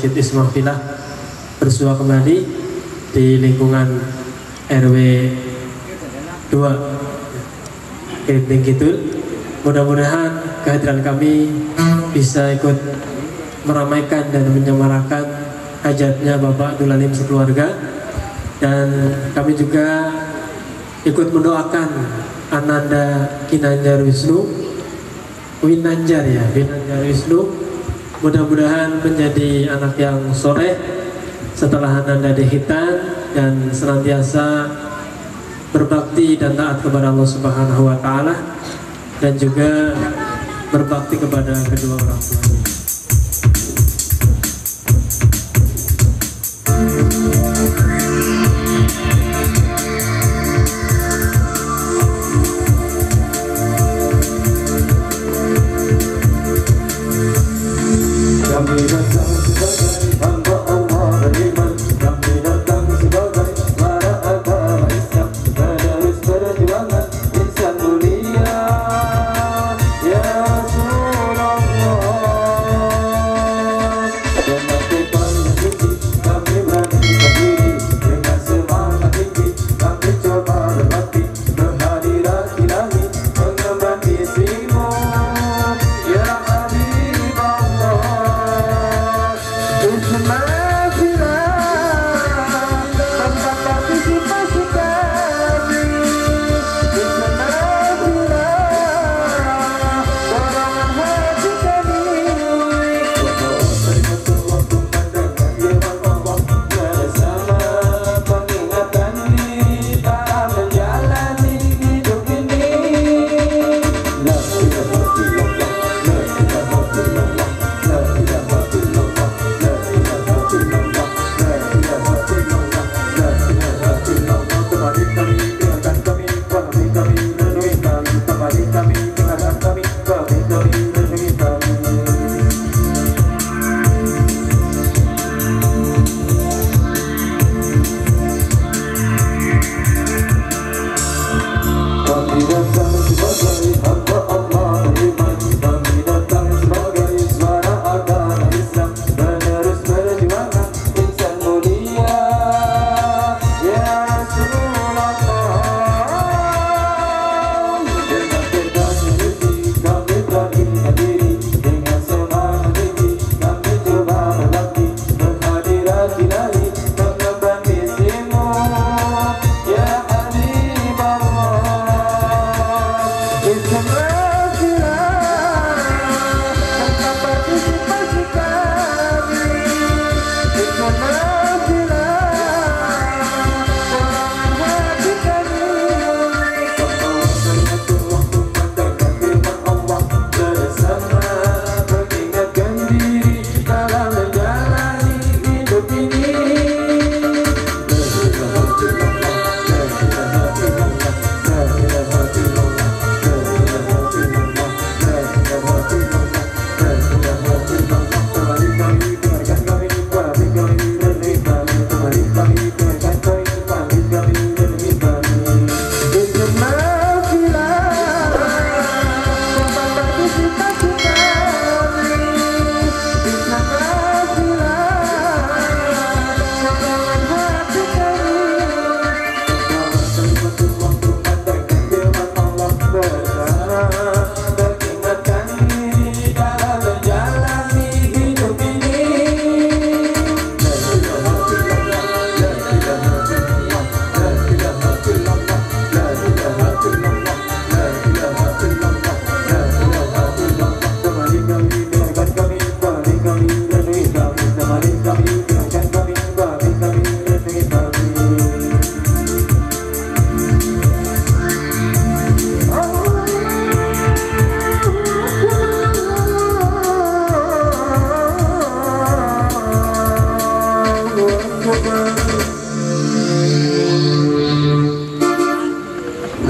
Masjid Ismafillah bersua kembali di lingkungan RW 2 Kerinting Kidul. Mudah-mudahan kehadiran kami bisa ikut meramaikan dan menyemarakan hajatnya Bapak Abdul Halim sekeluarga, dan kami juga ikut mendoakan Ananda Kinanjar Winanjar Wisnu, mudah-mudahan menjadi anak yang soleh setelah Ananda dihitan dan senantiasa berbakti dan taat kepada Allah Subhanahu wa Ta'ala, dan juga berbakti kepada kedua orang tuanya.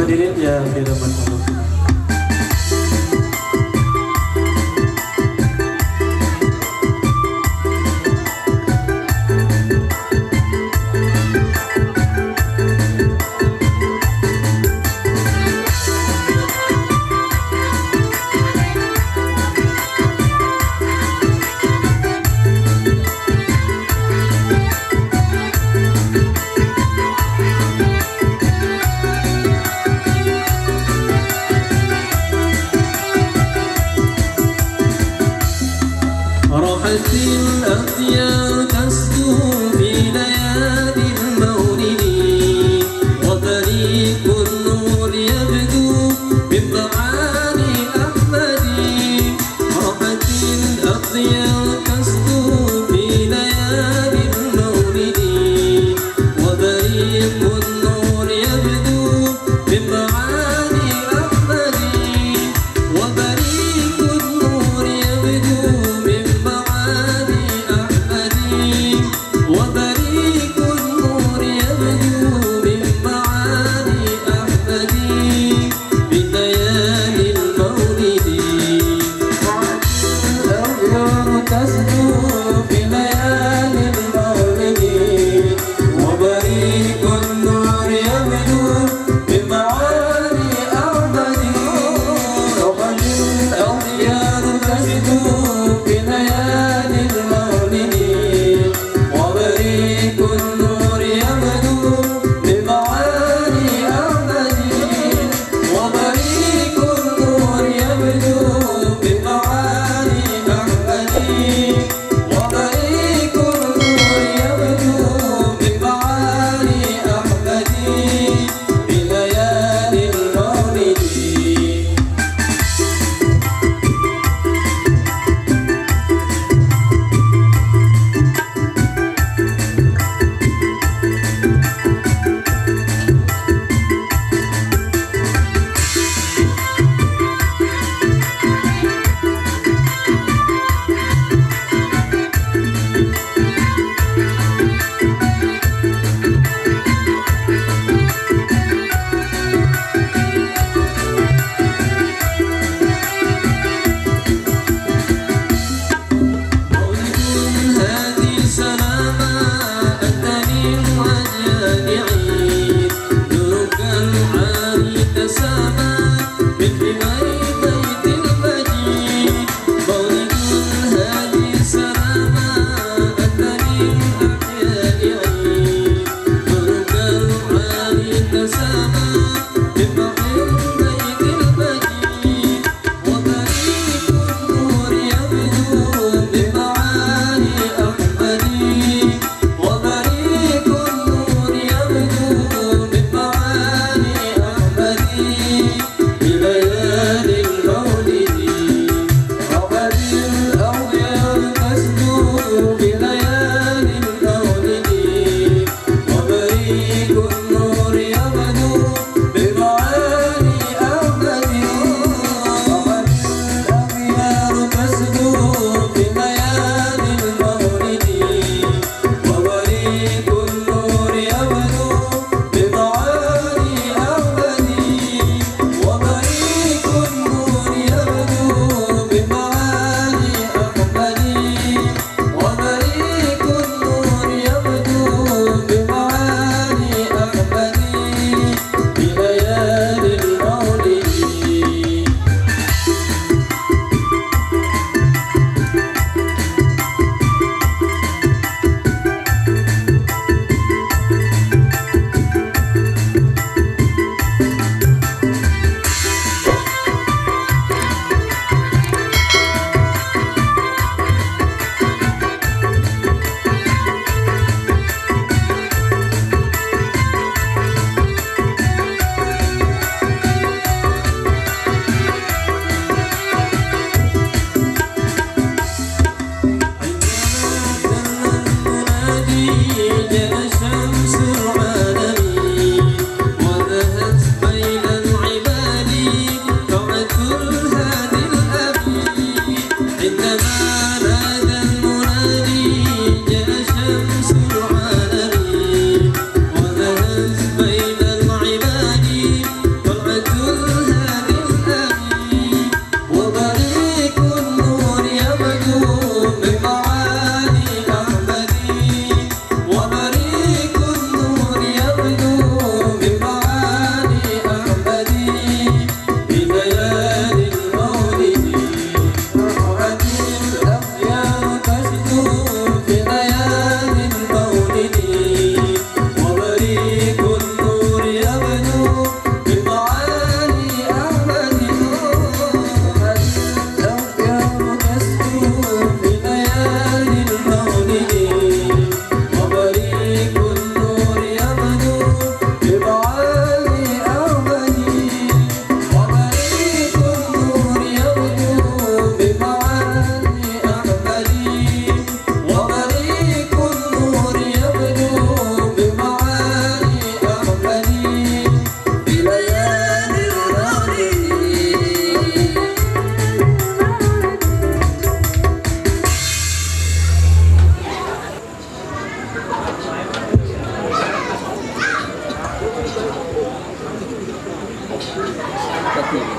Hadirin yang dirahmati Allah.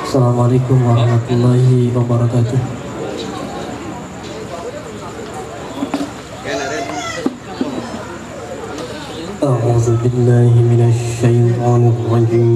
Assalamualaikum warahmatullahi wabarakatuh. A'udzu billahi minasy syaithanir rajim.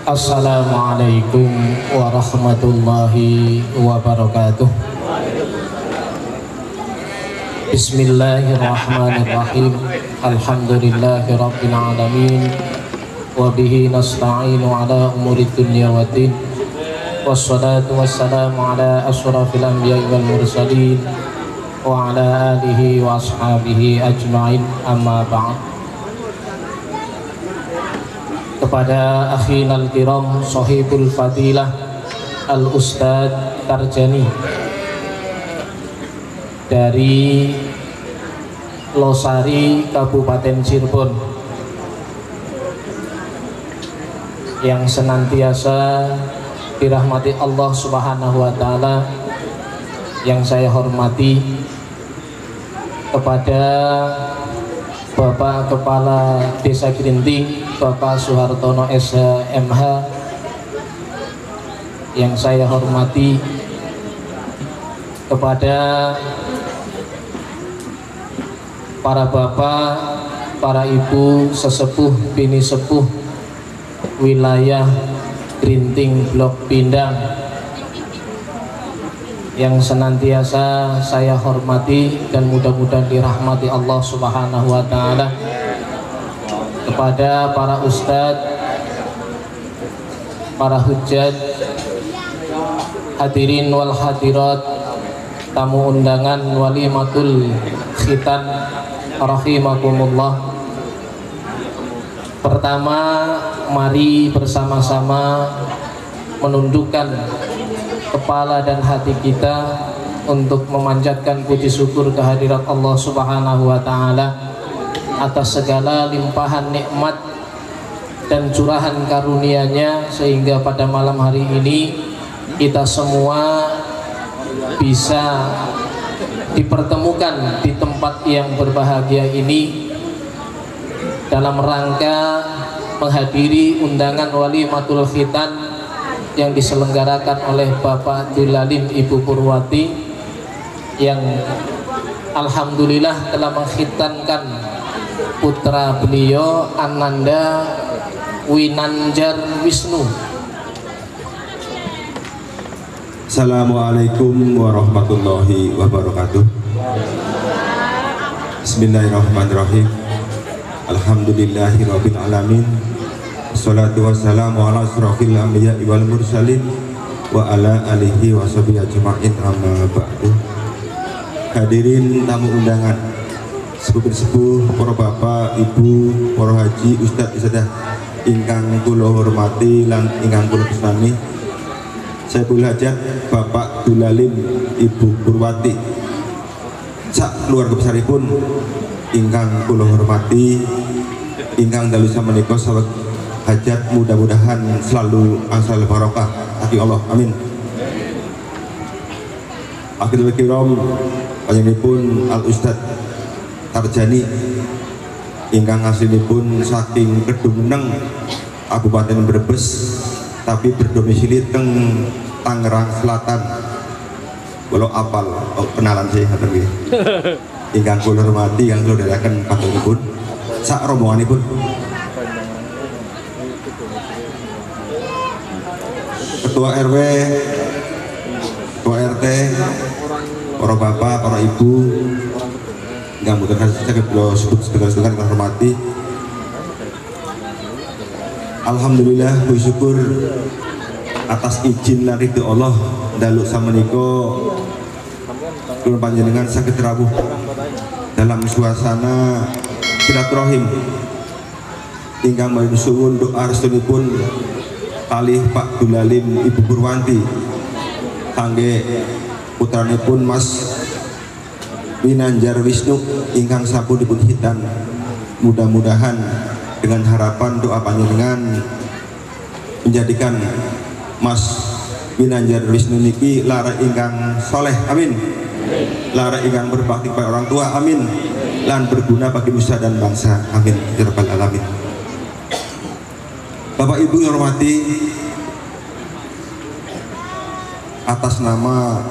Assalamualaikum warahmatullahi wabarakatuh. Bismillahirrahmanirrahim. Alhamdulillahirabbil alamin. Wa bihi nasta'inu ala umuri dunya waddin. Wassalatu wassalamu ala asyrafil anbiya'i wal mursalin wa ala alihi wa ashabihi ajma'in, amma ba'd. Kepada akhinal kiram sahibul fadilah Al-Ustadz Tarjani dari Losari, Kabupaten Cirebon, yang senantiasa dirahmati Allah Subhanahu wa Ta'ala, yang saya hormati. Kepada Bapak Kepala Desa Grinting, Bapak Suhartono SMH, yang saya hormati. Kepada para bapak, para ibu, sesepuh, bini sepuh wilayah Grinting Blok Pindang, yang senantiasa saya hormati dan mudah-mudahan dirahmati Allah Subhanahu wa Ta'ala. Kepada para ustadz, para hujjat, hadirin wal hadirat, tamu undangan walimatul khitan rahimakumullah. Pertama, mari bersama-sama menundukkan kepala dan hati kita untuk memanjatkan puji syukur kehadirat Allah Subhanahu wa Ta'ala atas segala limpahan nikmat dan curahan karunia-Nya, sehingga pada malam hari ini kita semua bisa dipertemukan di tempat yang berbahagia ini dalam rangka menghadiri undangan walimatul khitan yang diselenggarakan oleh Bapak Dulalim Ibu Purwati, yang alhamdulillah telah mengkhitankan putra beliau Ananda Winanjar Wisnu. Assalamualaikum warahmatullahi wabarakatuh. Bismillahirrahmanirrahim. Alhamdulillahirabbil alamin. Wassalatu wassalamu ala asyrafil anbiya'i wal mursalin wa ala alihi wa sahbihi ajma'in, amma ba'du. Hadirin tamu undangan, sepuh-sepuh, para bapak, ibu, para haji, ustadz, ustadzah ingkang kula hormati lan ingkang kula tresnani. Saiful Hajat Bapak Dulalim Ibu Purwati, sak keluarga besaripun ingkang kula hormati, ingkang dalu samenika saweg hajat, mudah-mudahan selalu asal barokah hati Allah, amin. Akhirul kiram, panjenenganipun Al Ustadz Tarjani ingkang aslinipun saking Kedungmeneng Kabupaten Brebes tapi berdomisili teng Tangerang Selatan. Walau apal kenalan saya ngaten nggih. Ingkang kula hormati, ingkang kula dherekaken patunipun sak rombonganipun. Ketua RW, Ketua RT, para bapak, para ibu, yang bukan saya kula sebut sedherek kula hormati. Alhamdulillah, puji syukur atas izin lan ridho Allah dalu samenika kula panjenengan saged rawuh dalam suasana silaturahim ingkang matur suwun doa restunipun kalih Pak Dulalim Ibu Purwanti kangge putranipun Mas Winanjar Wisnu ingkang sampun dipun hitan. Mudah-mudahan dengan harapan doa panjenengan menjadikan Mas Winanjar Wisnu niki lara ingkang soleh, amin. Lara ingkang berbakti kepada orang tua, amin. Lan berguna bagi nusa dan bangsa, amin ya rabbal alamin. Bapak Ibu yang hormati, atas nama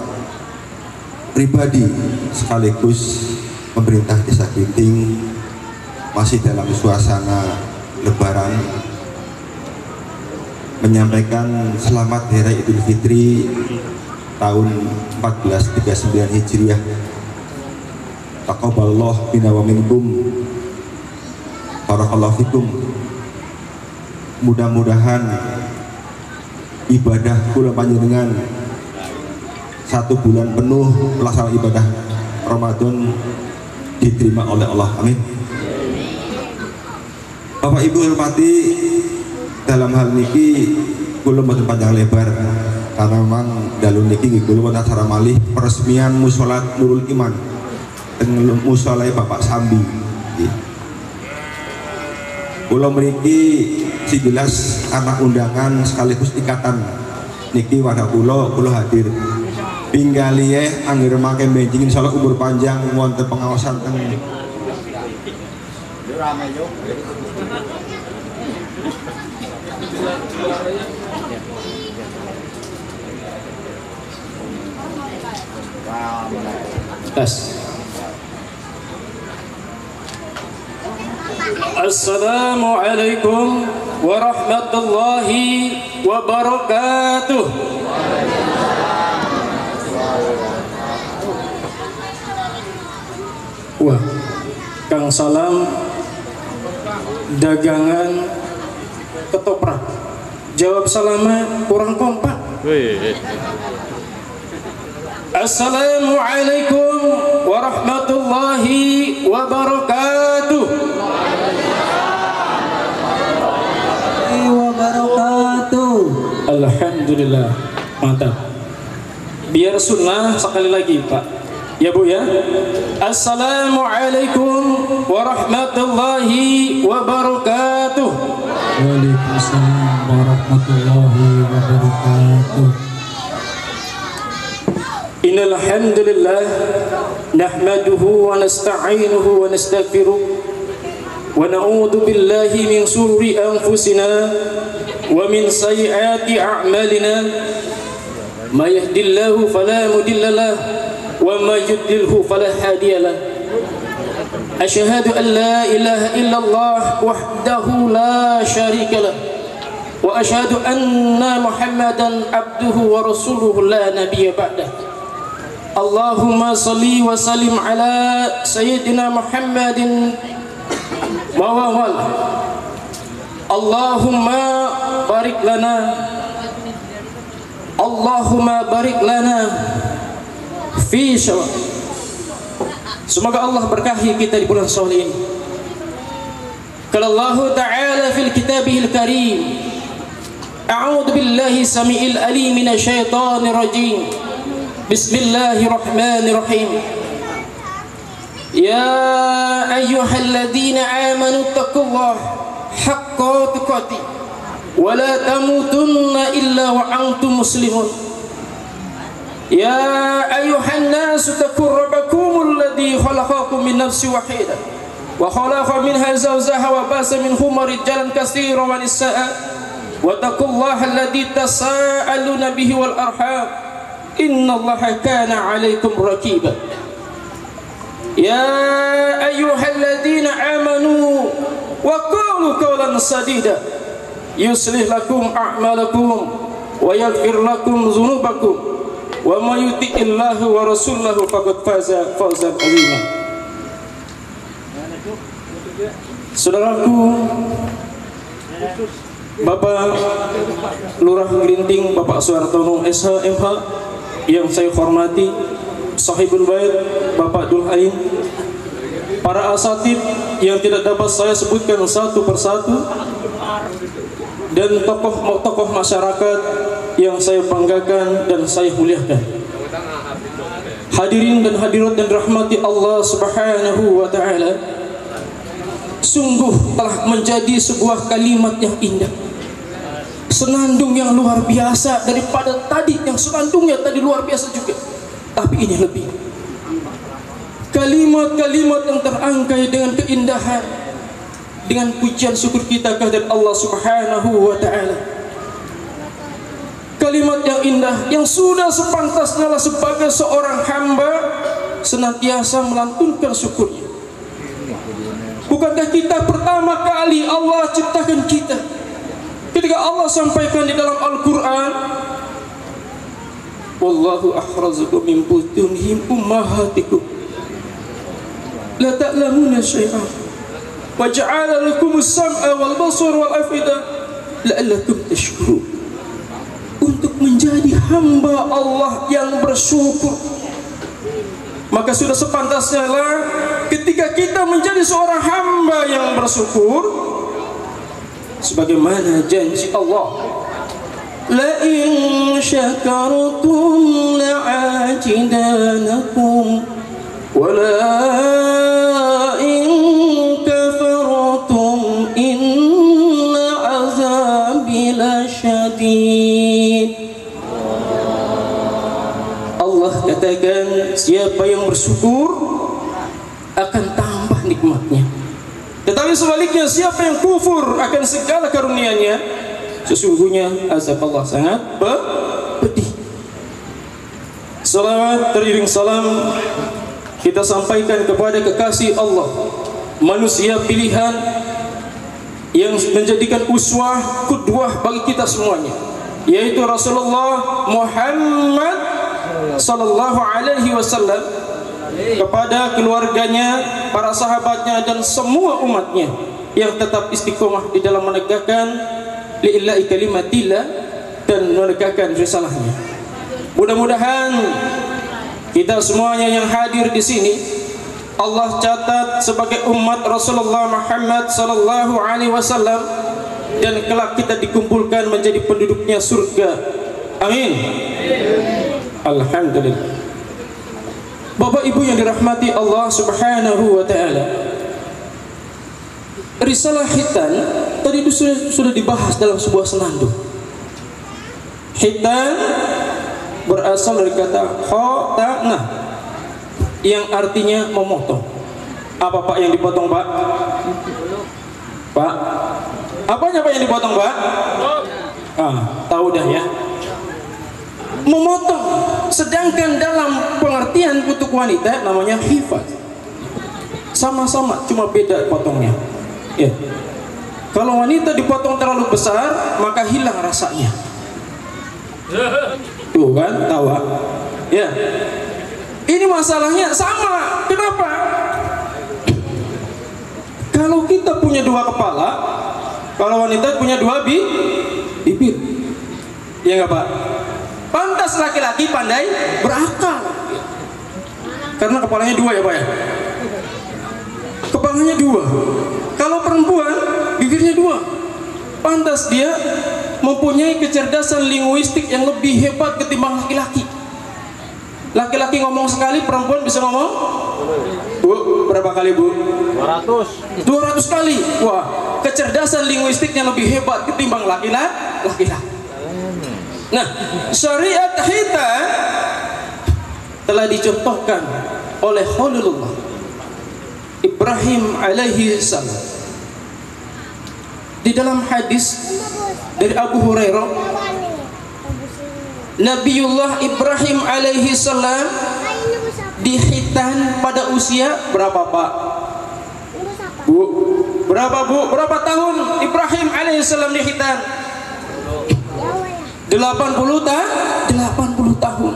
pribadi sekaligus pemerintah Desa Grinting, masih dalam suasana Lebaran, menyampaikan selamat Hari Raya Idul Fitri tahun 1439 Hijriah. Taqabbalallahu minna wa minkum. Barakallahu fikum. Mudah-mudahan ibadah kula panjenengan 1 bulan penuh pelaksanaan ibadah Ramadan diterima oleh Allah. Amin. Bapak Ibu hormati, dalam hal niki kula mboten panjang lebar karena memang dalu niki kula wonten acara malih peresmian mushola Nurul Iman dengan mushola Bapak Sambi. Kula mriki si jelas anak undangan sekaligus ikatan niki wadah kula hadir. Pinggaliye angger make benjing insyaallah umur panjang wonten pengawasan teng tes. Assalamualaikum warahmatullahi wabarakatuh. Wah, Kang Salam dagangan ketoprak. Jawab salamnya kurang kompak. Assalamualaikum warahmatullahi wabarakatuh. Alhamdulillah, mantap. Biar sunnah sekali lagi Pak. Ya Bu ya. Assalamualaikum warahmatullahi wabarakatuh. Waalaikumsalam warahmatullahi wabarakatuh. Innal hamdalillah nahmaduhu wa nasta'inuhu wa nastaghfiruh wa na'udzu billahi min shururi anfusina wa min sayyiati a'malina may yahdihillahu fala mudilla lahu wa may yudlilhu fala hadiya lahu. Asyhadu an la ilaha illallah wahdahu la syarika lahu wa asyhadu anna Muhammadan abduhu wa rasuluhu la nabiyya ba'dahu. Allahumma salli wa sallim ala sayyidina Muhammadin wa wal. Allahumma barik lana, Allahumma barik lana fi syawal. Semoga Allah berkahi kita di bulan Syawal ini. Qala Allah Ta'ala fil kitabihil karim, a'udzu billahi samiil alim minasy syaithanir rajim. Bismillahirrahmanirrahim. Ya ayyuhalladzina amanu taqullaha haqqa tuqatih wa la tamutunna illa wa antum muslimun. Ya ayyuhan nasu taqu rabbakumul ladzi khalaqakum min nafsin wahidah wa khalaqa minha zawjaha wa basa minhuma rijalan katsiran wa nisaa'a wa taqullaha alladzi tasaaluna bihi wal arham innallaha kana 'alaikum raqiba. Ya ayyuhalladzina amanu wa qulu qawlan sadida yuslih lakum a'malakum wa yaghfir lakum dzunubakum wa may yuti'illaha wa rasulahu faqad faza fawzan 'azima. Saudaraku, Bapak Lurah Gerinting, Bapak Suhartono SHMH yang saya hormati, Sahibul Bait Bapak Dul Ain, para asatid yang tidak dapat saya sebutkan satu persatu, dan tokoh-tokoh masyarakat yang saya banggakan dan saya muliakan. Hadirin dan hadirat dan rahmati Allah Subhanahu wa Ta'ala, sungguh telah menjadi sebuah kalimat yang indah, senandung yang luar biasa daripada tadi yang senandungnya tadi luar biasa juga, tapi ini lebih. Kalimat-kalimat yang terangkai dengan keindahan, dengan pujian syukur kita kehadirat Allah Subhanahu wa Ta'ala. Kalimat yang indah yang sudah sepantasnya sebagai seorang hamba senantiasa melantunkan syukurnya. Bukankah kita pertama kali Allah ciptakan kita Ketika Allah sampaikan di dalam Al-Quran, wallahu akhrajakum min butunihim ummahatikum la ta'lamuna syai'an wa ja'ala lakumus sam'a wal basara wal afida la'allakum tashkurun. Untuk menjadi hamba Allah yang bersyukur, maka sudah sepantasnya lah ketika kita menjadi seorang hamba yang bersyukur, sebagaimana janji Allah, la in syakartum la'ajidanakum wa la in kafartum inna azabi lasyadid. Allah katakan, siapa yang bersyukur akan tambah nikmatnya. Tetapi sebaliknya, siapa yang kufur akan segala karunia-Nya, sesungguhnya azab Allah sangat pedih. Salawat teriring salam kita sampaikan kepada kekasih Allah, manusia pilihan yang menjadikan uswah, qudwah bagi kita semuanya, yaitu Rasulullah Muhammad sallallahu alaihi wasallam, kepada keluarganya, para sahabatnya, dan semua umatnya yang tetap istiqomah di dalam menegakkan lillahi kalimatillah dan menegakkan risalahnya. Mudah-mudahan kita semuanya yang hadir di sini Allah catat sebagai umat Rasulullah Muhammad sallallahu alaihi wasallam, dan kelak kita dikumpulkan menjadi penduduknya surga. Amin. Alhamdulillah. Bapak Ibu yang dirahmati Allah Subhanahu wa taala, risalah khitan tadi itu sudah dibahas dalam sebuah senandung. Khitan berasal dari kata khatana yang artinya memotong. Apa Pak yang dipotong, Pak? Pak? Apanya Pak yang dipotong, Pak? Tahu dah ya. Memotong. Sedangkan dalam pengertian untuk wanita namanya hifat. Sama-sama, cuma beda potongnya. Ya. Kalau wanita dipotong terlalu besar, maka hilang rasanya. Tuh kan, tahu? Ya. Ini masalahnya sama. Kenapa? Kalau kita punya dua kepala, kalau wanita punya dua bibir. Ya enggak, Pak? Pantas laki-laki pandai berakal, karena kepalanya dua ya Pak ya. Kepalanya dua. Kalau perempuan bibirnya dua. Pantas dia mempunyai kecerdasan linguistik yang lebih hebat ketimbang laki-laki. Laki-laki ngomong sekali, perempuan bisa ngomong Bu, berapa kali Bu? 200 kali. Wah, kecerdasan linguistiknya lebih hebat ketimbang laki-laki. Nah, syariat khitan telah dicontohkan oleh Khalilullah Ibrahim alaihi salam. Di dalam hadis dari Abu Hurairah, Nabiullah Ibrahim alaihi salam dikhitan pada usia berapa, Pak? Bu, berapa Bu? Berapa tahun Ibrahim alaihi salam dikhitan? 80 tahun.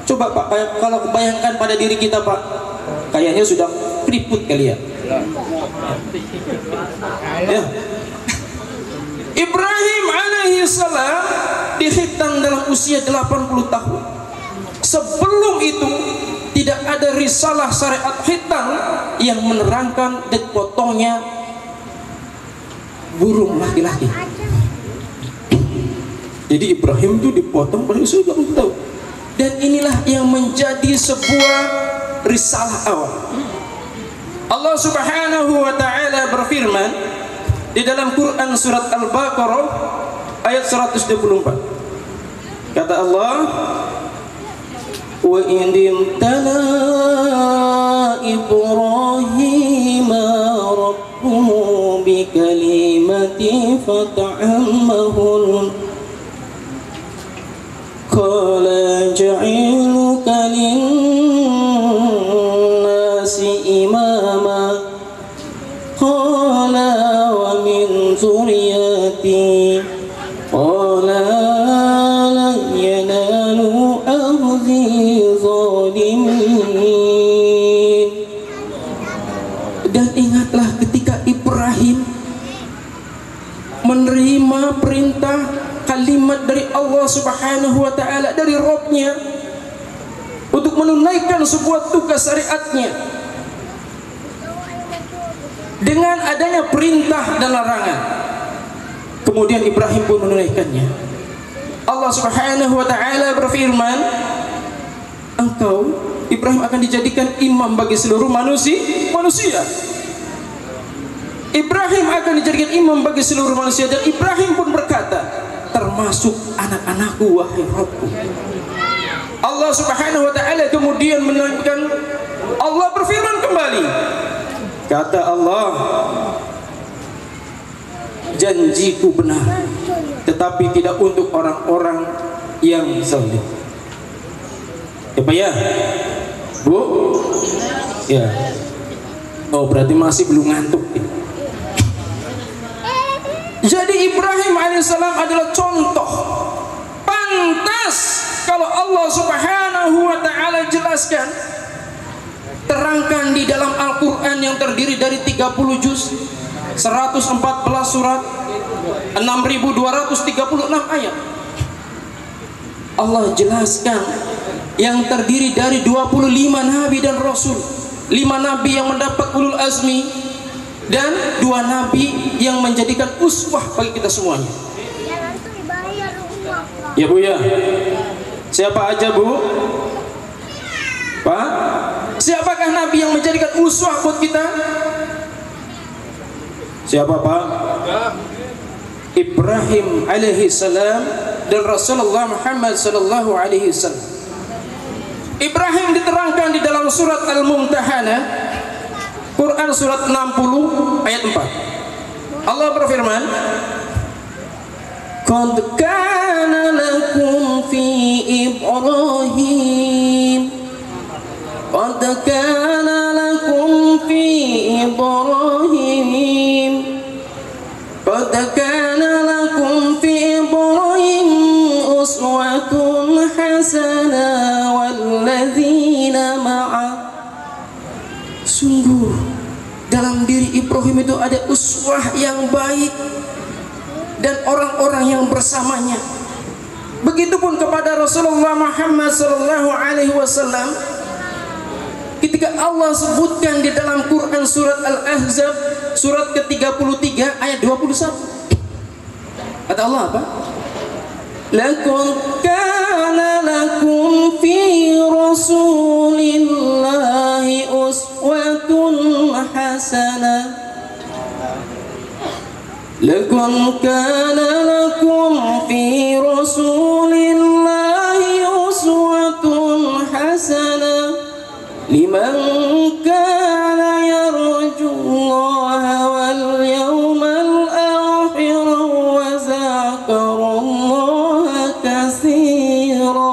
Coba Pak, kalau bayangkan pada diri kita Pak, kayaknya sudah keriput kali ya. Ya. Ibrahim alaihi salam dikhitan dalam usia 80 tahun. Sebelum itu tidak ada risalah syariat khitan yang menerangkan dan potongnya burung laki-laki. Jadi Ibrahim itu dipotong pada usia 80 tahun. Dan inilah yang menjadi sebuah risalah awal. Allah Subhanahu wa taala berfirman di dalam Quran surat Al-Baqarah ayat 124. Kata Allah, wa indimtala Ibrahim rabbuhu bikalimati fata'ammahun qala ja'aluka linnasi imama qala wa min zuriyati menerima perintah kalimat dari Allah Subhanahu wa taala, dari Rabb-nya, untuk menunaikan sebuah tugas syariatnya dengan adanya perintah dan larangan. Kemudian Ibrahim pun menunaikannya. Allah Subhanahu wa taala berfirman, engkau Ibrahim akan dijadikan imam bagi seluruh manusia. Ibrahim akan dijadikan imam bagi seluruh manusia, dan Ibrahim pun berkata, termasuk anak-anakku wahai Rabbku. Allah Subhanahu wa taala kemudian menaikkan, Allah berfirman kembali, kata Allah, janjiku benar, tetapi tidak untuk orang-orang yang zalim. Ya Pak ya, Bu, ya. Oh berarti masih belum ngantuk. Jadi Ibrahim alaihissalam adalah contoh. Pantas kalau Allah Subhanahu wa taala jelaskan, terangkan di dalam Al-Quran yang terdiri dari 30 juz, 114 surat, 6.236 ayat. Allah jelaskan yang terdiri dari 25 nabi dan rasul, 5 nabi yang mendapat ulul azmi, dan 2 nabi yang menjadikan uswah bagi kita semuanya. Ya Bu ya. Siapa aja Bu? Pak? Siapakah nabi yang menjadikan uswah buat kita? Siapa Pak? Ibrahim alaihi salam dan Rasulullah Muhammad sallallahu alaihi wasallam. Ibrahim diterangkan di dalam surat Al-Mumtahanah, Quran surat 60 ayat 4. Allah berfirman, qad kana lakum fi Ibrahim, qad kana lakum fi Ibrahim, qad kana lakum fi Ibrahim uswatun hasanah walladzina ma'a. Sungguh dalam diri Ibrahim itu ada uswah yang baik dan orang-orang yang bersamanya. Begitupun kepada Rasulullah Muhammad sallallahu alaihi wasallam, ketika Allah sebutkan di dalam Quran surat Al-Ahzab surat ke-33 ayat 21. Kata Allah apa? Lakum kana lakum fi Rasulillahi uswatun hasanah. Lakum kana lakum fi Rasulillahi uswatun hasanah liman kana yarjullaha wal yawmal akhir wa zakarallaha katsira.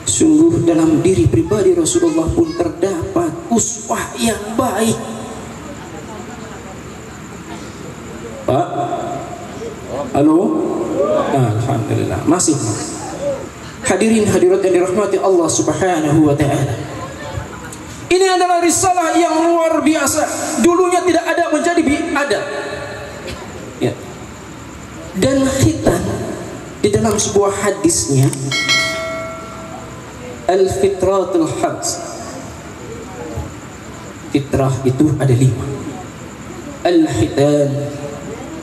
Sungguh dalam diri pribadi Rasulullah pun terdapat uswah yang baik. Pak, halo, alhamdulillah masih. Hadirin hadirat yang dirahmati Allah Subhanahu wa taala. Ini adalah risalah yang luar biasa. Dulunya tidak ada, menjadi ada. Ya. Dan khitan di dalam sebuah hadisnya, al-fitratul khams. Fitrah itu ada 5. Al-khitan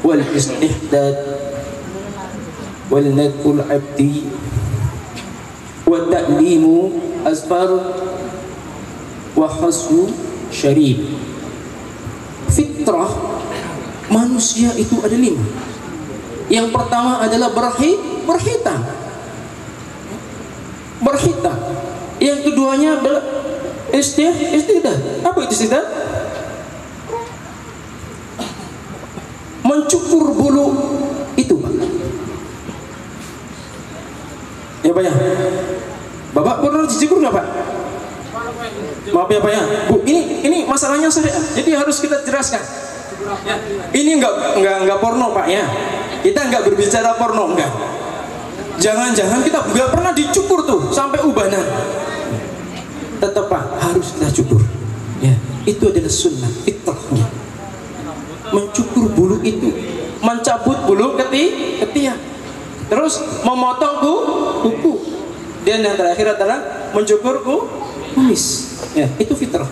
wal istihdad wal nadkul abdi wa ta'limu asfar wa hasnu syarib. Fitrah manusia itu ada 5. Yang pertama adalah berhitam. Yang keduanya adalah istihdad. Apa itu istihdad? Mencukur bulu itu Pak. Ya Pak ya. Bapak pernah dicukur nggak Pak? Maaf ya Pak ya. Bu, ini masalahnya syariat. Jadi harus kita jelaskan. Ya. Ini enggak porno Pak ya. Kita enggak berbicara porno, enggak. Jangan-jangan kita enggak pernah dicukur tuh sampai ubanan. Tetap Pak, harus kita cukur. Ya, itu adalah sunnah fitrahnya. mencukur bulu itu, mencabut bulu ketiak, terus memotong kuku, dan yang terakhir adalah mencukur kumis. Ya, itu fitrah.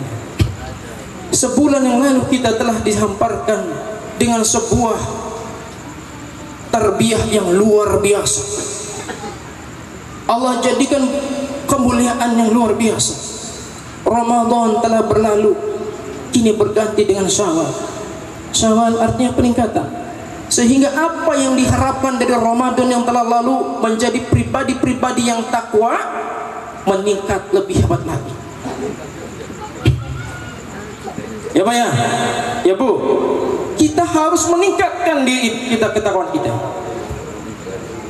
Sebulan yang lalu kita telah dihamparkan dengan sebuah tarbiyah yang luar biasa. Allah jadikan kemuliaan yang luar biasa. Ramadan telah berlalu, kini berganti dengan Syawal. Syawal artinya peningkatan, sehingga apa yang diharapkan dari Ramadan yang telah lalu menjadi pribadi-pribadi yang takwa meningkat lebih hebat lagi. Ya Pak ya, ya Bu, kita harus meningkatkan diri kita, ketakwaan kita.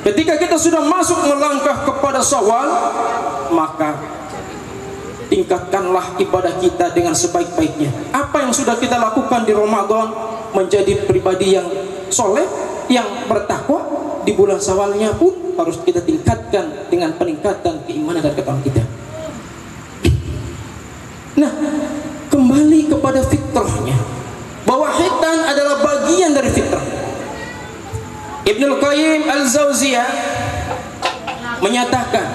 Ketika kita sudah masuk melangkah kepada Syawal, maka tingkatkanlah ibadah kita dengan sebaik-baiknya. Apa yang sudah kita lakukan di Ramadan menjadi pribadi yang soleh, yang bertakwa, di bulan Syawalnya pun harus kita tingkatkan dengan peningkatan keimanan dan ketakwaan kita. Nah, kembali kepada fitrahnya, bahwa khitan adalah bagian dari fitrah. Ibnul Qayyim Al-Jauziyah menyatakan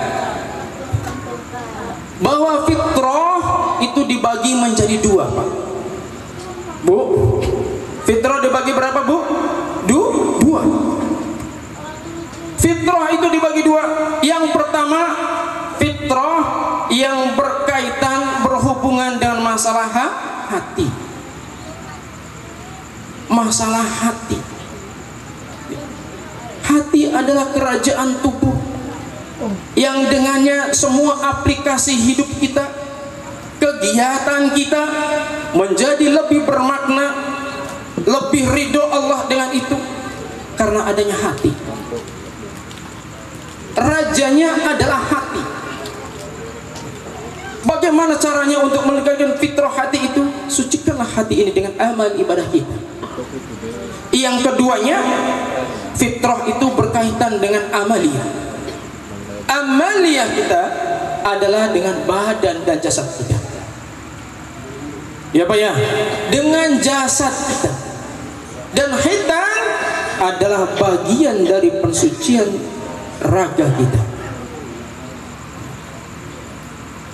bahwa fitrah itu dibagi menjadi dua, Pak. Bu, fitrah dibagi berapa, Bu? Dua. Fitrah itu dibagi dua. Yang pertama, fitrah yang berkaitan, berhubungan dengan masalah hati. Masalah hati. Hati adalah kerajaan tubuh yang dengannya semua aplikasi hidup kita, kegiatan kita menjadi lebih bermakna, lebih ridho Allah dengan itu, karena adanya hati. Rajanya adalah hati. Bagaimana caranya untuk menegakkan fitrah hati itu? Sucikanlah hati ini dengan amal ibadah kita. Yang keduanya, fitrah itu berkaitan dengan amaliyah. Amaliyah kita adalah dengan badan dan jasad kita. Ya Pak ya, dengan jasad kita. Dan khitan adalah bagian dari pensucian raga kita.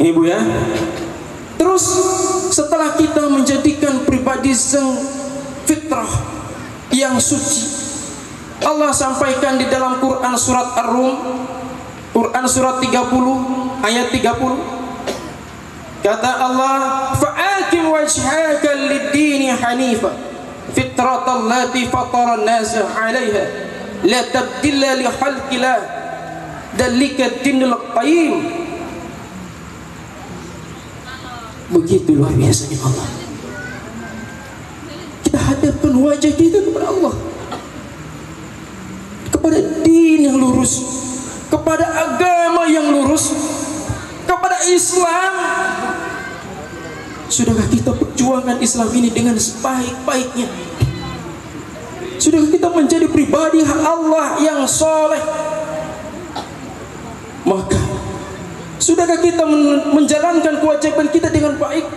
Ini Bu ya. Terus setelah kita menjadikan pribadi yang fitrah yang suci, Allah sampaikan di dalam Quran surat Ar-Rum, Quran surat 30 ayat 30. Kata Allah, fa'akim wajhaka lid-dini hanifa fitratallati fatara an-nasa 'alaiha la tabdila li khalqillah dzalika ad-dinul qayyim. Begitu luar biasanya Allah. Kita hadapkan wajah kita kepada Allah, kepada din yang lurus, kepada agama yang lurus, kepada Islam. Sudahkah kita perjuangkan Islam ini dengan sebaik-baiknya? Sudahkah kita menjadi pribadi Allah yang soleh? Maka sudahkah kita menjalankan kewajiban kita dengan baik?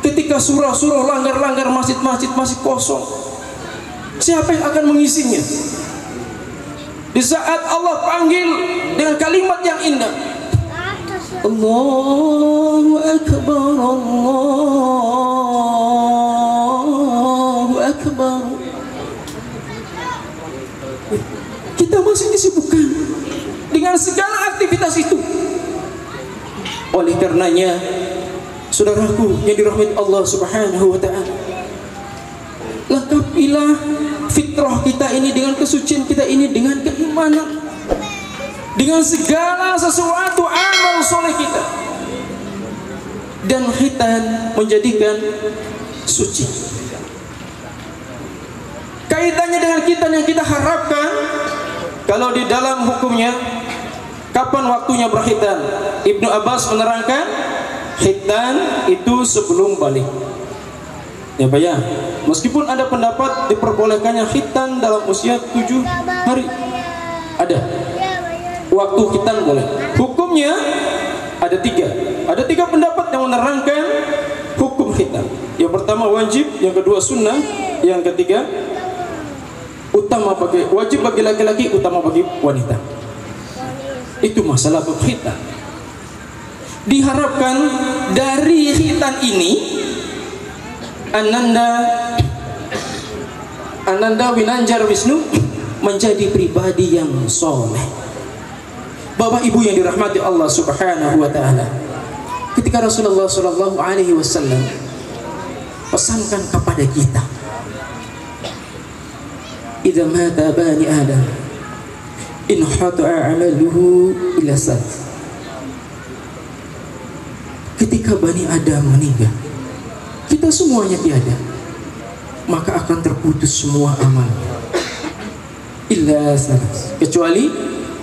Ketika surah-surah langgar-langgar masjid-masjid masih kosong, siapa yang akan mengisinya? Di saat Allah panggil dengan kalimat yang indah, Allahu Akbar, Allahu Akbar, kita masih disibukkan dengan segala aktivitas itu. Oleh karenanya, saudaraku yang dirahmati Allah Subhanahu wa ta'ala, lengkapilah fitrah kita ini dengan kesucian kita ini, dengan keimanan, dengan segala sesuatu amal soleh kita, dan khitan menjadikan suci. Kaitannya dengan khitan yang kita harapkan, kalau di dalam hukumnya, kapan waktunya berkhitan? Ibnu Abbas menerangkan, khitan itu sebelum balik. Ya Pak ya, meskipun ada pendapat diperbolehkannya khitan dalam usia 7 hari, ada waktu khitan boleh. Hukumnya ada tiga pendapat yang menerangkan hukum khitan. Yang pertama wajib, yang kedua sunnah, Yang ketiga, wajib bagi laki-laki, utama bagi wanita. Itu masalah khitan. Diharapkan dari khitan ini Ananda Winanjar Wisnu menjadi pribadi yang soleh. Bapak Ibu yang dirahmati Allah Subhanahu wa taala, ketika Rasulullah sallallahu alaihi wasallam pesankan kepada kita, idza mata bani adam in hata'a amaluhu ila salat. Ketika Bani Adam meninggal, kita semuanya tiada, maka akan terputus semua amalnya illa salat, kecuali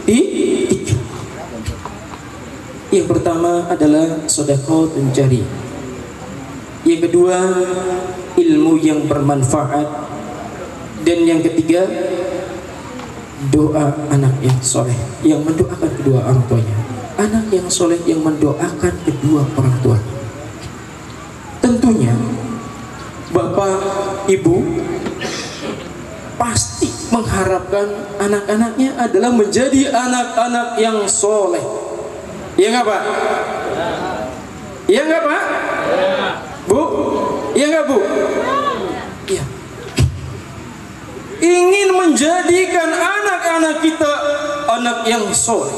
tiga. Yang pertama adalah sedekah jariyah. Yang kedua, ilmu yang bermanfaat. Dan yang ketiga, doa anak yang soleh yang mendoakan kedua orang tuanya. Anak yang soleh yang mendoakan kedua orang tuanya. Tentunya bapak ibu pasti mengharapkan anak-anaknya adalah menjadi anak-anak yang soleh. Ya nggak Pak? Ya nggak Pak? Bu? Ya nggak Bu? Ya. Ingin menjadikan anak-anak kita anak yang soleh.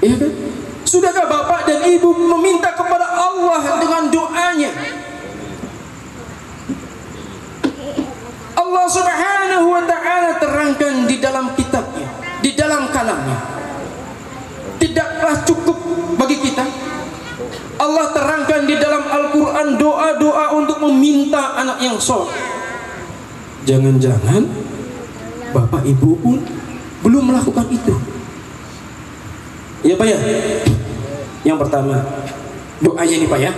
Ya kan? Sudahkah bapak dan ibu meminta kepada Allah dengan doanya? Allah Subhanahu wa ta'ala terangkan di dalam kitabnya, di dalam kalamnya. Tidaklah cukup bagi kita. Allah terangkan di dalam Al-Quran doa-doa untuk meminta anak yang soleh. Jangan-jangan bapak ibu pun belum melakukan itu. Ya Pak ya. Yang pertama, doanya nih Pak ya.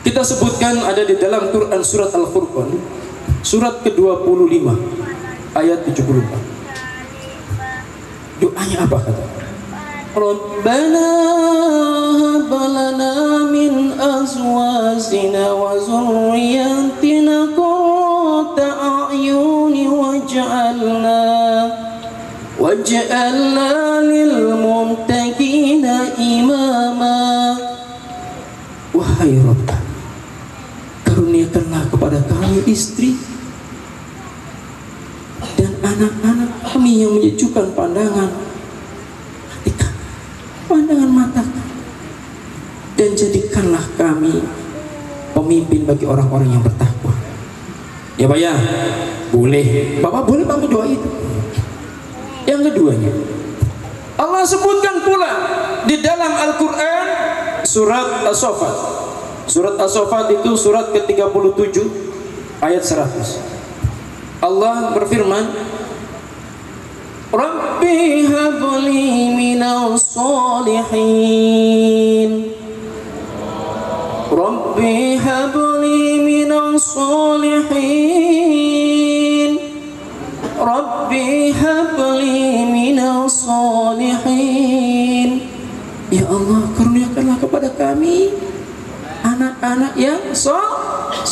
Kita sebutkan ada di dalam Quran surat Al-Furqan, surat ke-25 ayat 74. Doanya apa kata? Rabbana hab lana min azwajina wa dzurriyyatina qurrata a'yuni waj'alna lil muttaqina imama. Wahai Rabb, karuniakanlah kepada kami istri dan anak-anak kami yang menyejukkan pandangan hati kami, pandangan mata kami, dan jadikanlah kami pemimpin bagi orang-orang yang bertakwa. Ya Pak ya, boleh, Bapak boleh bantu doa itu. Yang keduanya, Allah sebutkan pula di dalam Al-Quran surat As-Saffat. Surat As-Saffat itu surat ke-37 ayat 100. Allah berfirman, Rabbi habli minas solihin, Rabbi habli minas solihin, Rabbi habli minas solihin. Ya Allah, karuniakanlah kepada kami anak-anak yang soleh.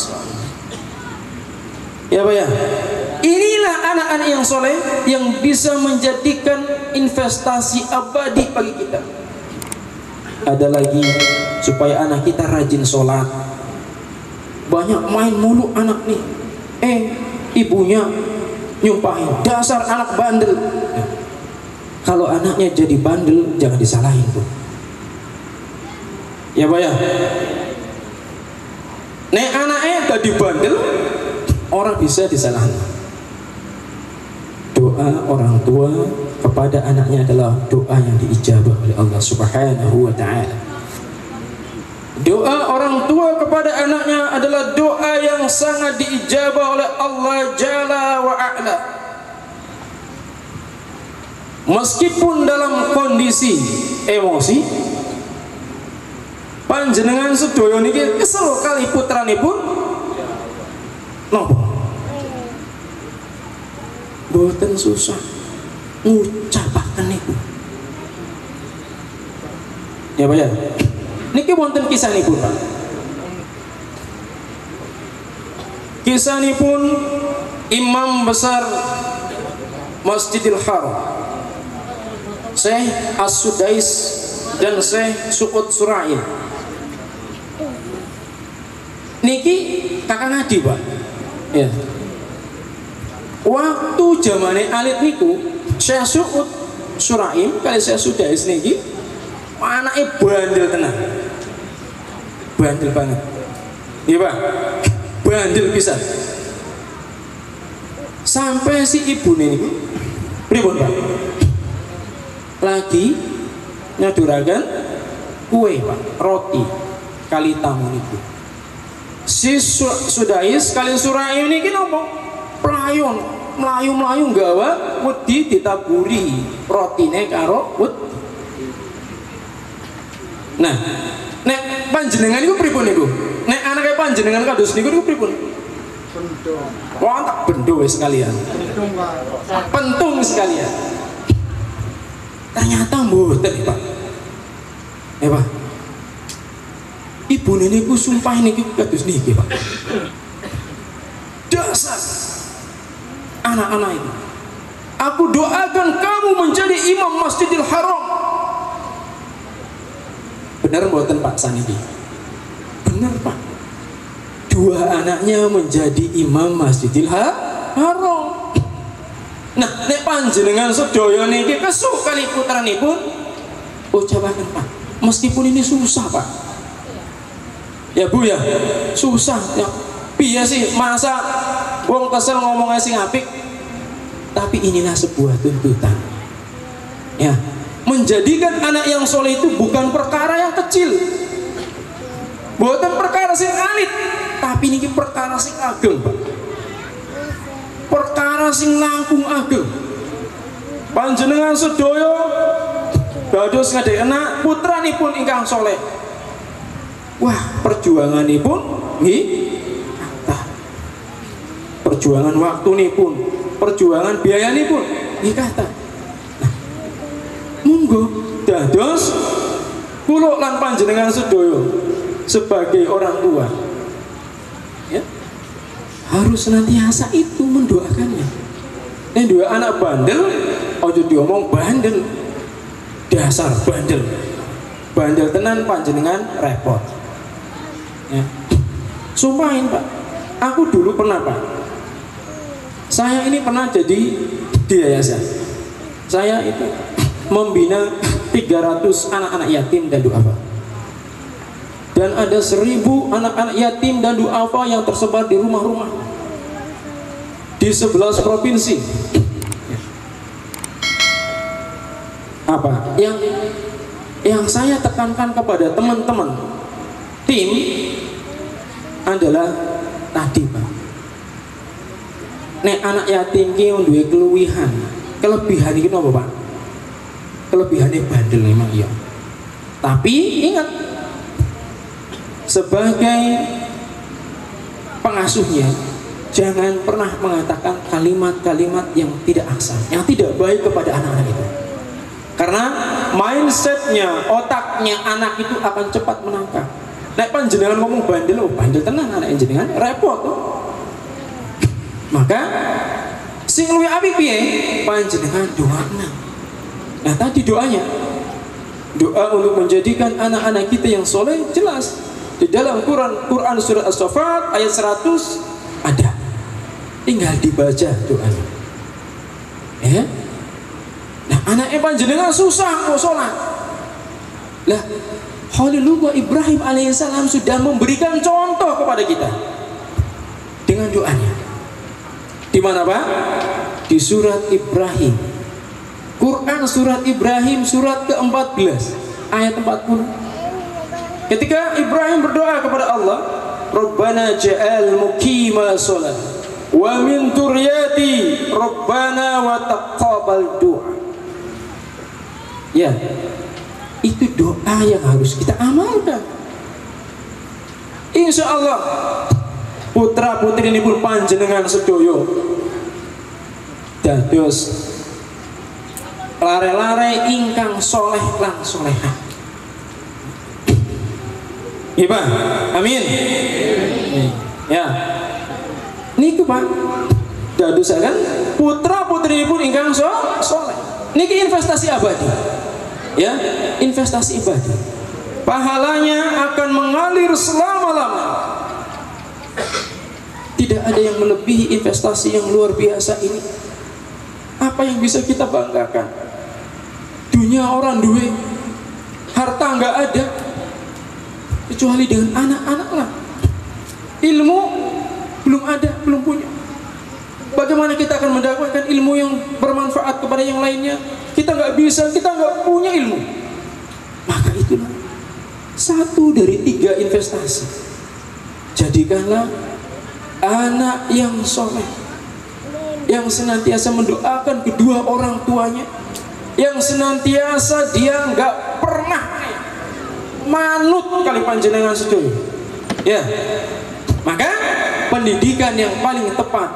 Ya Pak ya. Inilah anak-anak yang soleh yang bisa menjadikan investasi abadi bagi kita. Ada lagi, supaya anak kita rajin sholat. Banyak main mulu anak nih. Ibunya nyumpahin, dasar anak bandel. Kalau anaknya jadi bandel, jangan disalahin tuh. Ya Pak ya. Nek anaknya jadi bandel, orang bisa disalahin. Doa orang tua kepada anaknya adalah doa yang diijabah oleh Allah Subhanahu wa ta'ala. Doa orang tua kepada anaknya adalah doa yang sangat diijabah oleh Allah Jalla wa A'la. Meskipun dalam kondisi emosi, panjenengan sedaya niki kesel kali putranipun nopo boten susah ngucapaken niku. Ya Pak ya. Niki wonten kisahipun Pak. Kisahipun Imam Besar Masjidil Haram Syekh As-Sudais dan Syekh Su'ud Suraim niki kakak ngadi Pak ya. Waktu zamane alit niku Syekh Su'ud Suraim kali Syekh Sudais niki anaknya bandel tenang, bandel banget iya Pak, bandel pisan sampai si ibu niku pripun Pak lagi nyaduraken kue Pak, roti kali tamu niku si Sudais kali Suraim niki nopo pelayon melayu gawa wedi ditaburi rotine karo wedi. Nah, nek panjenengan niku pripun niku? Nek anake panjenengan kados niku pripun? Bendo. Wah, tak bendo wis sekalian. Pentung sekalian. Ternyata mboten, Pak. Pak. Ibu niku sumpah niki kados niki, Pak. Dasar anak-anak itu. Aku doakan kamu menjadi imam Masjidil Haram. Benar mboten Pak saniki? Benar Pak. Dua anaknya menjadi imam Masjidil Haram. Nah, nek panjenengan sedaya niki kesuk kali putranipun ucapaken Pak. Meskipun ini susah Pak. Ya Bu ya, susah ya. Piye sih masa wong kesel ngomongnya sing apik, tapi inilah sebuah tuntutan. Ya, menjadikan anak yang soleh itu bukan perkara yang kecil, bukan perkara sing alit, tapi ini perkara sing ageng Pak. Perkara sing langkung ageng. Panjenengan sedaya dados ngadhek anak putranipun ingkang soleh. Wah, perjuanganipun nggih perjuangan waktu nih pun, perjuangan biaya nih pun, ini kata. Nah, monggo dados kulo lan panjenengan sedoyo sebagai orang tua, ya, harus senantiasa itu mendoakannya. Nek dua anak bandel, ojo diomong bandel, dasar bandel, bandel tenan panjenengan repot. Ya. Sumpahin Pak, aku dulu pernah Pak. Saya ini pernah jadi di yayasan. Saya itu membina 300 anak-anak yatim dan duafa. Dan ada 1000 anak-anak yatim dan duafa yang tersebar di rumah-rumah di 11 provinsi. Apa? Yang saya tekankan kepada teman-teman tim adalah tadi Pak. Nek anak yatim ki duwe kelebihan iki napa Pak? Kelebihane bandel memang iya. Tapi ingat, sebagai pengasuhnya jangan pernah mengatakan kalimat-kalimat yang tidak ahsan, yang tidak baik kepada anak-anak itu. Karena mindsetnya, otaknya anak itu akan cepat menangkap. Nek panjenengan ngomong bandel, oh bandel tenan anak jenengan, repot tuh. Maka sing luwih apik piye? Panjenengan doana. Nah, tadi doanya, doa untuk menjadikan anak-anak kita yang soleh jelas di dalam Quran surat As-Saffat ayat 100 ada. Tinggal dibaca doanya. Ya. Nah, anaknya panjenengan susah mau sholat. Lah, Khalilullah Ibrahim alaihissalam sudah memberikan contoh kepada kita dengan doanya. Di mana Pak? Di surat Ibrahim. Quran surat Ibrahim surat ke-14 ayat 40. Ketika Ibrahim berdoa kepada Allah, Rabbana ja'al muqima shalah wa min dzurriyyati Rabbana wa taqabbal du'a. Ya, itu doa yang harus kita amalkan. Insya Allah putra putri ini pun panjenengan sedoyo dados lare-lare ingkang soleh lan solehah. Iya Pak, amin. Ya, Niku Pak, dadosaken putra putri pun ingkang soleh. Niki investasi abadi. Ya, investasi abadi. Pahalanya akan mengalir selama-lamanya. Tidak ada yang melebihi investasi yang luar biasa ini. Apa yang bisa kita banggakan? Dunia orang duwe, harta nggak ada, kecuali dengan anak-anak lah. Ilmu belum ada, belum punya. Bagaimana kita akan mendapatkan ilmu yang bermanfaat kepada yang lainnya? Kita nggak bisa, kita nggak punya ilmu. Maka itulah satu dari 3 investasi. Jadikanlah anak yang soleh, yang senantiasa mendoakan kedua orang tuanya, yang senantiasa dia nggak pernah manut kali panjenengan sedaya. Ya, maka pendidikan yang paling tepat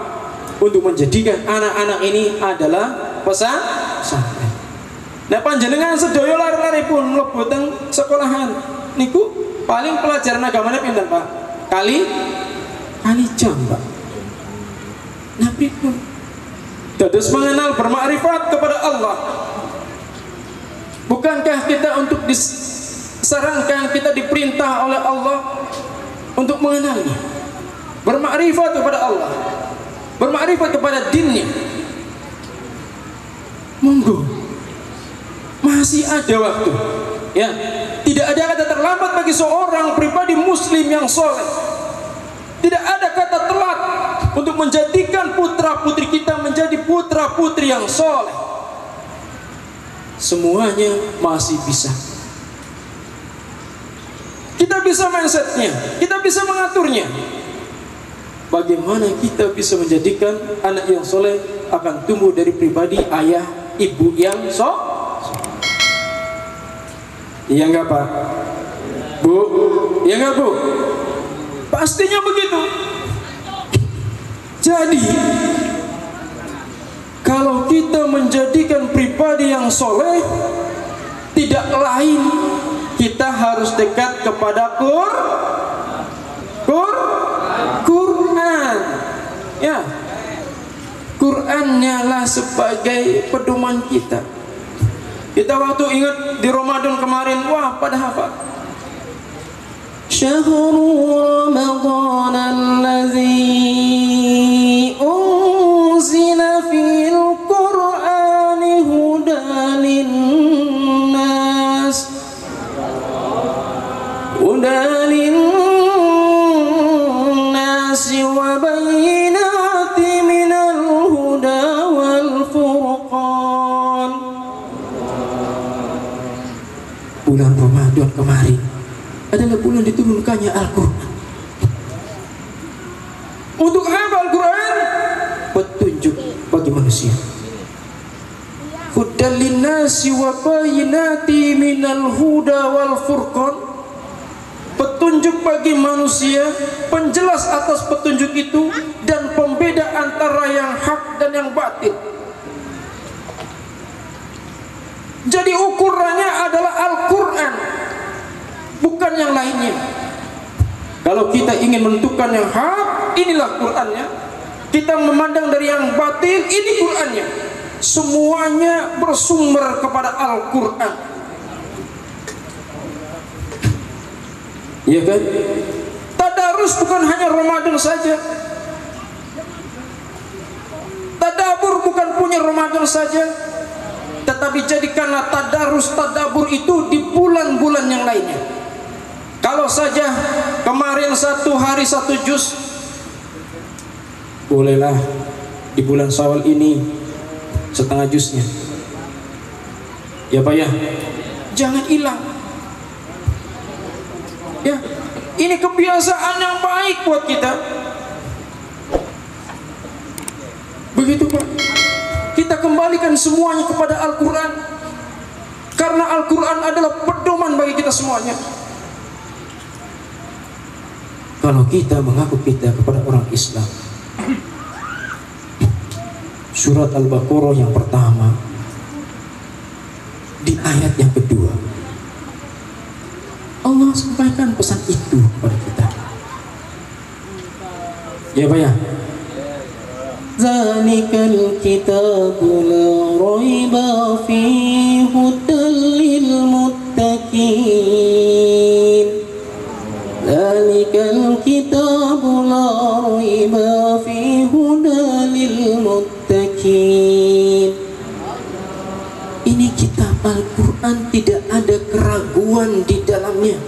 untuk menjadikan anak-anak ini adalah pesantren. Nah panjenengan sedaya lari-laripun mlebu teng sekolahan niku paling pelajaran agamanya pinten Pak? Kali jam Pak. Nah pripun? Dados mengenal bermakrifat kepada Allah. Bukankah kita untuk disarankan, kita diperintah oleh Allah untuk mengenalnya, bermakrifat kepada Allah, bermakrifat kepada dinnya. Monggo, masih ada waktu. Ya, tidak ada kata terlambat bagi seorang pribadi muslim yang soleh. Tidak ada kata telat untuk menjadikan putra putri kita menjadi putra putri yang soleh. Semuanya masih bisa. Kita bisa mindsetnya, kita bisa mengaturnya. Bagaimana kita bisa menjadikan anak yang soleh akan tumbuh dari pribadi ayah ibu yang soleh? Iya enggak Pak? Bu? Iya enggak Bu? Pastinya begitu. Jadi kalau kita menjadikan pribadi yang soleh, tidak lain kita harus dekat kepada Quran. Ya, Qurannya lah sebagai pedoman kita. Kita waktu ingat di Ramadan kemarin, wah pada hafal. Syahrul Ramadan allazi unzila fil Qur'ani hudan linnas wa bayyinati minal huda wal furqan. Bulan Ramadan kemarin adalah bulan diturunkannya Al-Quran. Untuk apa Al-Quran? Petunjuk bagi manusia. Hudan linnasi wa bayyinati minal huda wal furqan. Petunjuk bagi manusia, penjelas atas petunjuk itu, dan pembeda antara yang hak dan yang batil. Jadi ukurannya adalah Al-Quran, bukan yang lainnya. Kalau kita ingin menentukan yang hak, inilah Qurannya. Kita memandang dari yang batil, ini Qurannya. Semuanya bersumber kepada Al-Quran. Iya kan? Tadarus bukan hanya Ramadan saja. Tadabur bukan punya Ramadan saja. Tetapi jadikanlah tadarus, tadabur itu di bulan-bulan yang lainnya. Kalau saja kemarin 1 hari 1 juz, bolehlah di bulan Syawal ini setengah juznya. Ya Pak ya, jangan hilang. Ya, ini kebiasaan yang baik buat kita. Begitu Pak. Kita kembalikan semuanya kepada Al-Quran, karena Al-Quran adalah pedoman bagi kita semuanya. Kalau kita mengaku kita kepada orang Islam, surat Al-Baqarah yang pertama di ayat yang kedua, Allah sampaikan pesan itu kepada kita. Ya Pak ya, Zalikal kitabu la raiba fihi hudal lil muttaqin. Zalikal kitabu la raiba fihi hudal lil muttaqin. Ini kitab Al-Quran, tidak ada keraguan di dalamnya.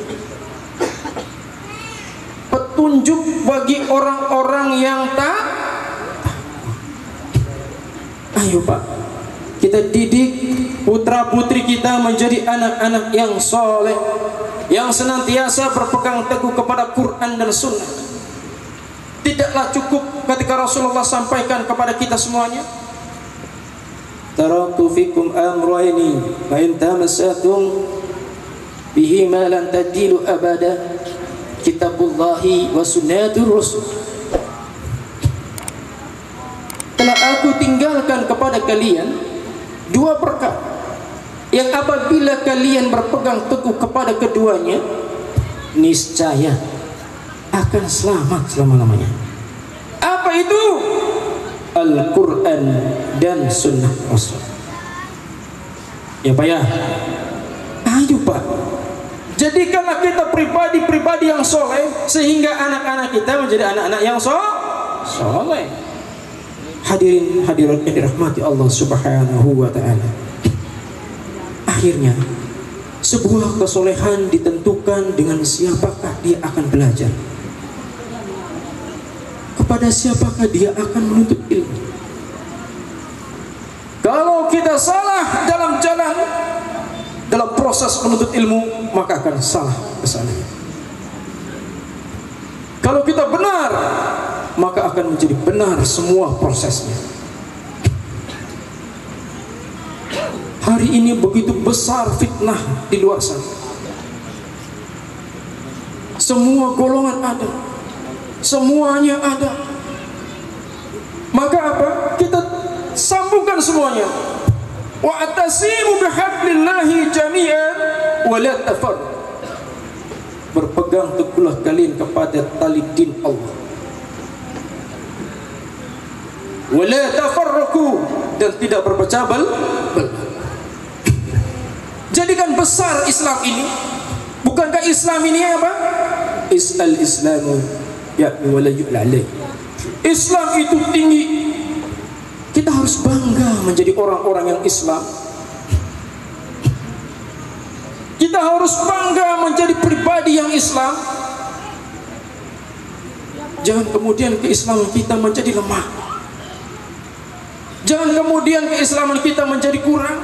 Petunjuk bagi orang-orang yang tak. Ayo Pak, kita didik putra-putri kita menjadi anak-anak yang soleh, yang senantiasa berpegang teguh kepada Quran dan Sunnah. Tidaklah cukup ketika Rasulullah sampaikan kepada kita semuanya, taraktu fikum amrayni fa in tamassatum bihima lan tadilu abada, kitabullahi wa sunnatur rasul. Telah aku tinggalkan kepada kalian dua perkara yang apabila kalian berpegang teguh kepada keduanya, niscaya akan selamat selama-lamanya. Apa itu? Al-Quran dan Sunnah Rasul. Ya Pak ya. Ayo Pak, jadikanlah kita pribadi-pribadi yang soleh, sehingga anak-anak kita menjadi anak-anak yang soleh. Hadirin hadirat yang dirahmati Allah Subhanahu wa ta'ala. Akhirnya sebuah kesolehan ditentukan dengan siapakah dia akan belajar, kepada siapakah dia akan menuntut ilmu. Kalau kita salah dalam jalan, dalam proses menuntut ilmu, maka akan salah kesalahan. Kalau kita benar, maka akan menjadi benar semua prosesnya. Hari ini begitu besar fitnah di luar sana. Semua golongan ada, semuanya ada. Maka apa? Kita sambungkan semuanya. Wa'tasimu bihablillahi jami'an wa la tafarraqu. Berpegang teguhlah kalian kepada tali din Allah. Wa la tafarraqu, dan tidak berpecah belah. Jadikan besar Islam ini. Bukankah Islam ini apa? Islamu ya'ni wa la yu'la. Islam itu tinggi. Kita harus bangga menjadi orang-orang yang Islam. Kita harus bangga menjadi pribadi yang Islam. Jangan kemudian keislaman kita menjadi lemah. Jangan kemudian keislaman kita menjadi kurang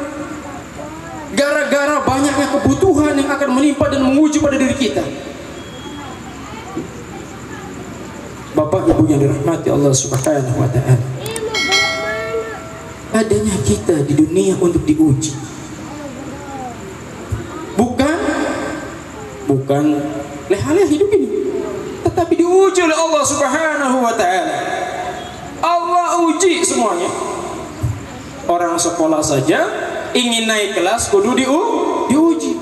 gara-gara banyaknya kebutuhan yang akan menimpa dan menguji pada diri kita. Bapak Ibu yang dirahmati Allah Subhanahu wa ta'ala, adanya kita di dunia untuk diuji. Bukan leha-leha hidup ini, tetapi diuji oleh Allah Subhanahu wa ta'ala. Allah uji semuanya. Orang sekolah saja ingin naik kelas kudu diuji,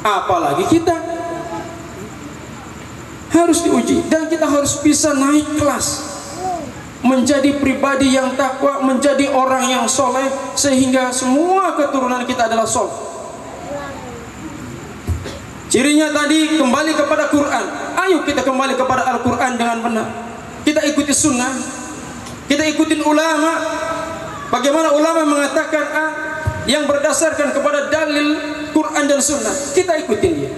apalagi kita harus diuji. Dan kita harus bisa naik kelas, menjadi pribadi yang takwa, menjadi orang yang soleh, sehingga semua keturunan kita adalah soleh. Cirinya tadi kembali kepada Quran. Ayo kita kembali kepada Al-Quran dengan benar. Kita ikuti sunnah, kita ikutin ulama. Bagaimana ulama mengatakan yang berdasarkan kepada dalil Quran dan sunnah, kita ikutin dia.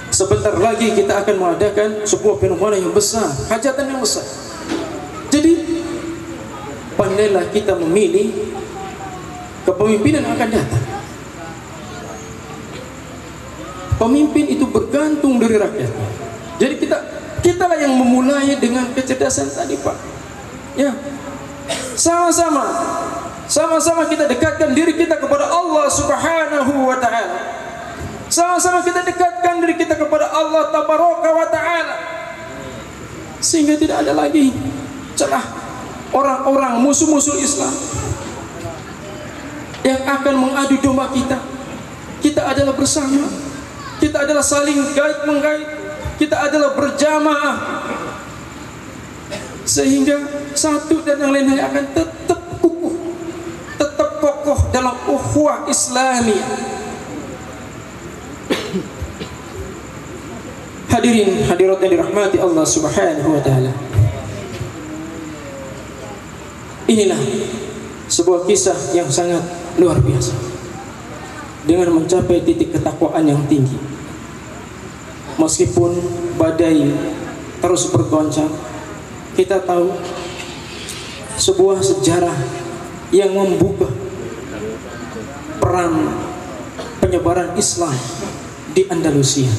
Sebentar lagi kita akan mengadakan sebuah fenomena yang besar, hajatan yang besar. Jadi pandailah kita memilih kepemimpinan yang akan datang. Pemimpin itu bergantung dari rakyatnya. Jadi kitalah yang memulai dengan kecerdasan tadi, Pak. Ya, sama-sama kita dekatkan diri kita kepada Allah Subhanahu wa ta'ala. Sama-sama kita dekatkan diri kita kepada Allah Tabaraka wa ta'ala, sehingga tidak ada lagi celah orang-orang musuh-musuh Islam yang akan mengadu domba kita. Kita adalah bersama, kita adalah saling gait-menggait, kita adalah berjamaah. sehingga satu dan yang lain akan tetap kukuh, tetap kokoh dalam ukhuwah Islamiyah. Hadirin hadirat yang dirahmati Allah Subhanahu wa taala. Inilah sebuah kisah yang sangat luar biasa. Dengan mencapai titik ketakwaan yang tinggi, meskipun badai terus bergoncang, kita tahu sebuah sejarah yang membuka peran penyebaran Islam di Andalusia.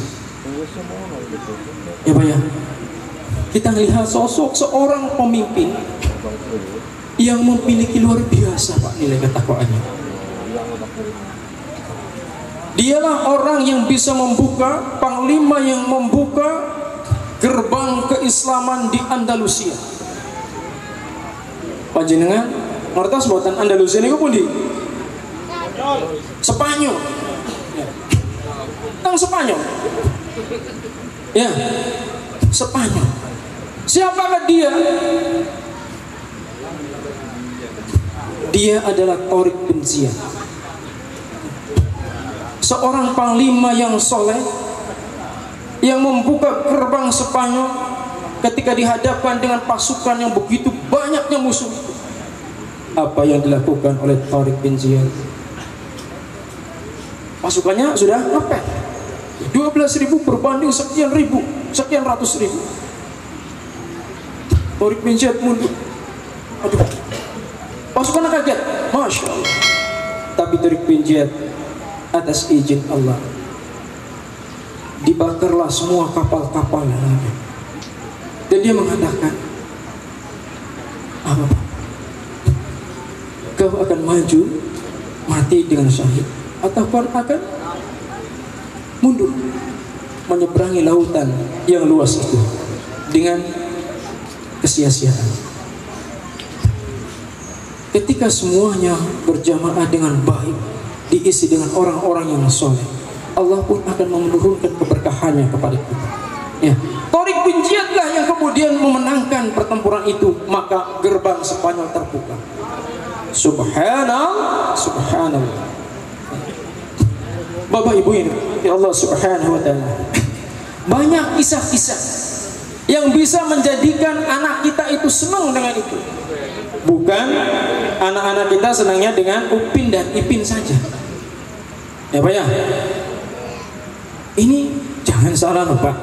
Ya Pak ya, kita melihat sosok seorang pemimpin yang memiliki luar biasa Pak nilai ketakwaannya. Dialah orang yang bisa membuka, panglima yang membuka gerbang keislaman di Andalusia. Panjenengan ngertos buatan Andalusia niku pundi? Spanyol. Tang Spanyol. Ya, Spanyol. Siapakah dia? Dia adalah Tariq bin Ziyad, seorang panglima yang soleh yang membuka gerbang Spanyol ketika dihadapkan dengan pasukan yang begitu banyaknya musuh. Apa yang dilakukan oleh Tariq bin Ziyad? Pasukannya sudah ngepet 12.000 berbanding sekian ribu, sekian ratus ribu. Tariq bin Ziyad mundur. Aduh, pasukannya kaget, Masya Allah. Tapi Tariq bin Ziyad atas izin Allah dibakarlah semua kapal-kapal yang ada. Dan dia mengatakan, apa? Kau akan maju mati dengan syahid, atau kau akan mundur menyeberangi lautan yang luas itu dengan kesia-siaan. Ketika semuanya berjamaah dengan baik, diisi dengan orang-orang yang soleh, Allah pun akan menurunkan keberkahannya kepada kita. Ya, Tariq bin Ziyad lah yang kemudian memenangkan pertempuran itu, maka gerbang Spanyol terbuka. Subhanallah, subhanallah. Bapak Ibu ini, ya Allah Subhanahu wa taala. Banyak kisah-kisah yang bisa menjadikan anak kita itu senang dengan itu. Bukan anak-anak kita senangnya dengan Upin dan Ipin saja. Ya Pak ya. Ini jangan salah loh Pak.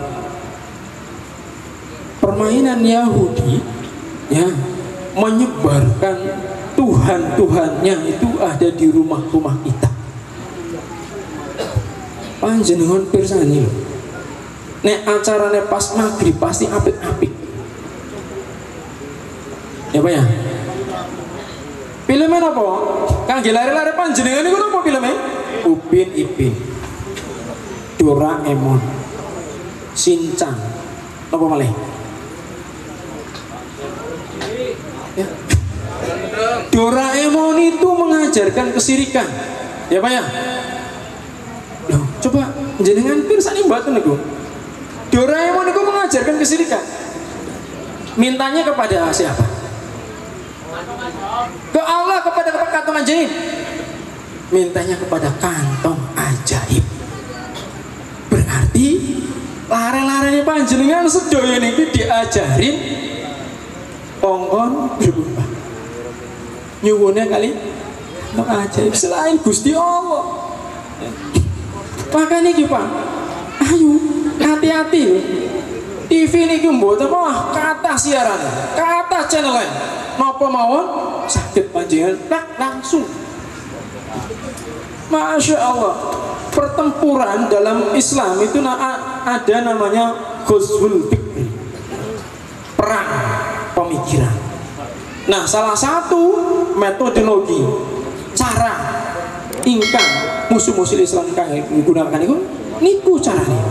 Permainan Yahudi ya menyebarkan Tuhan-Tuhannya itu ada di rumah-rumah kita. Panjenengan pirsani loh. Nek acarane pas maghrib pasti apik-apik. Ya Pak ya. Filmnya apa? Kangge lari-lari panjenengan niku apa filmnya? Upin Ipin, Doraemon, Shinchan, apa malih? Ya. Doraemon itu mengajarkan kesirikan, ya Pak ya. Loh, coba jenengan pirsani mboten niku. Doraemon itu mengajarkan kesirikan. Mintanya kepada siapa? Ke Allah, kepada kantong ajaib. Mintanya kepada kantong ajaib. Berarti lare-larene panjenengan sedaya niki diajarin kongkon berubah. Nyuwunnya kali kantong ajaib selain Gusti Allah. Makanya iki Pak, ayo hati-hati loh. TV niki mboten apa kata siaran, kata channel lain. Napa mawon sakit panjenengan langsung. Masya Allah, pertempuran dalam Islam itu ada namanya ghazwul fikri, perang pemikiran. Nah, salah satu metodologi cara ingkang musuh-musuh Islam menggunakan itu niku caranya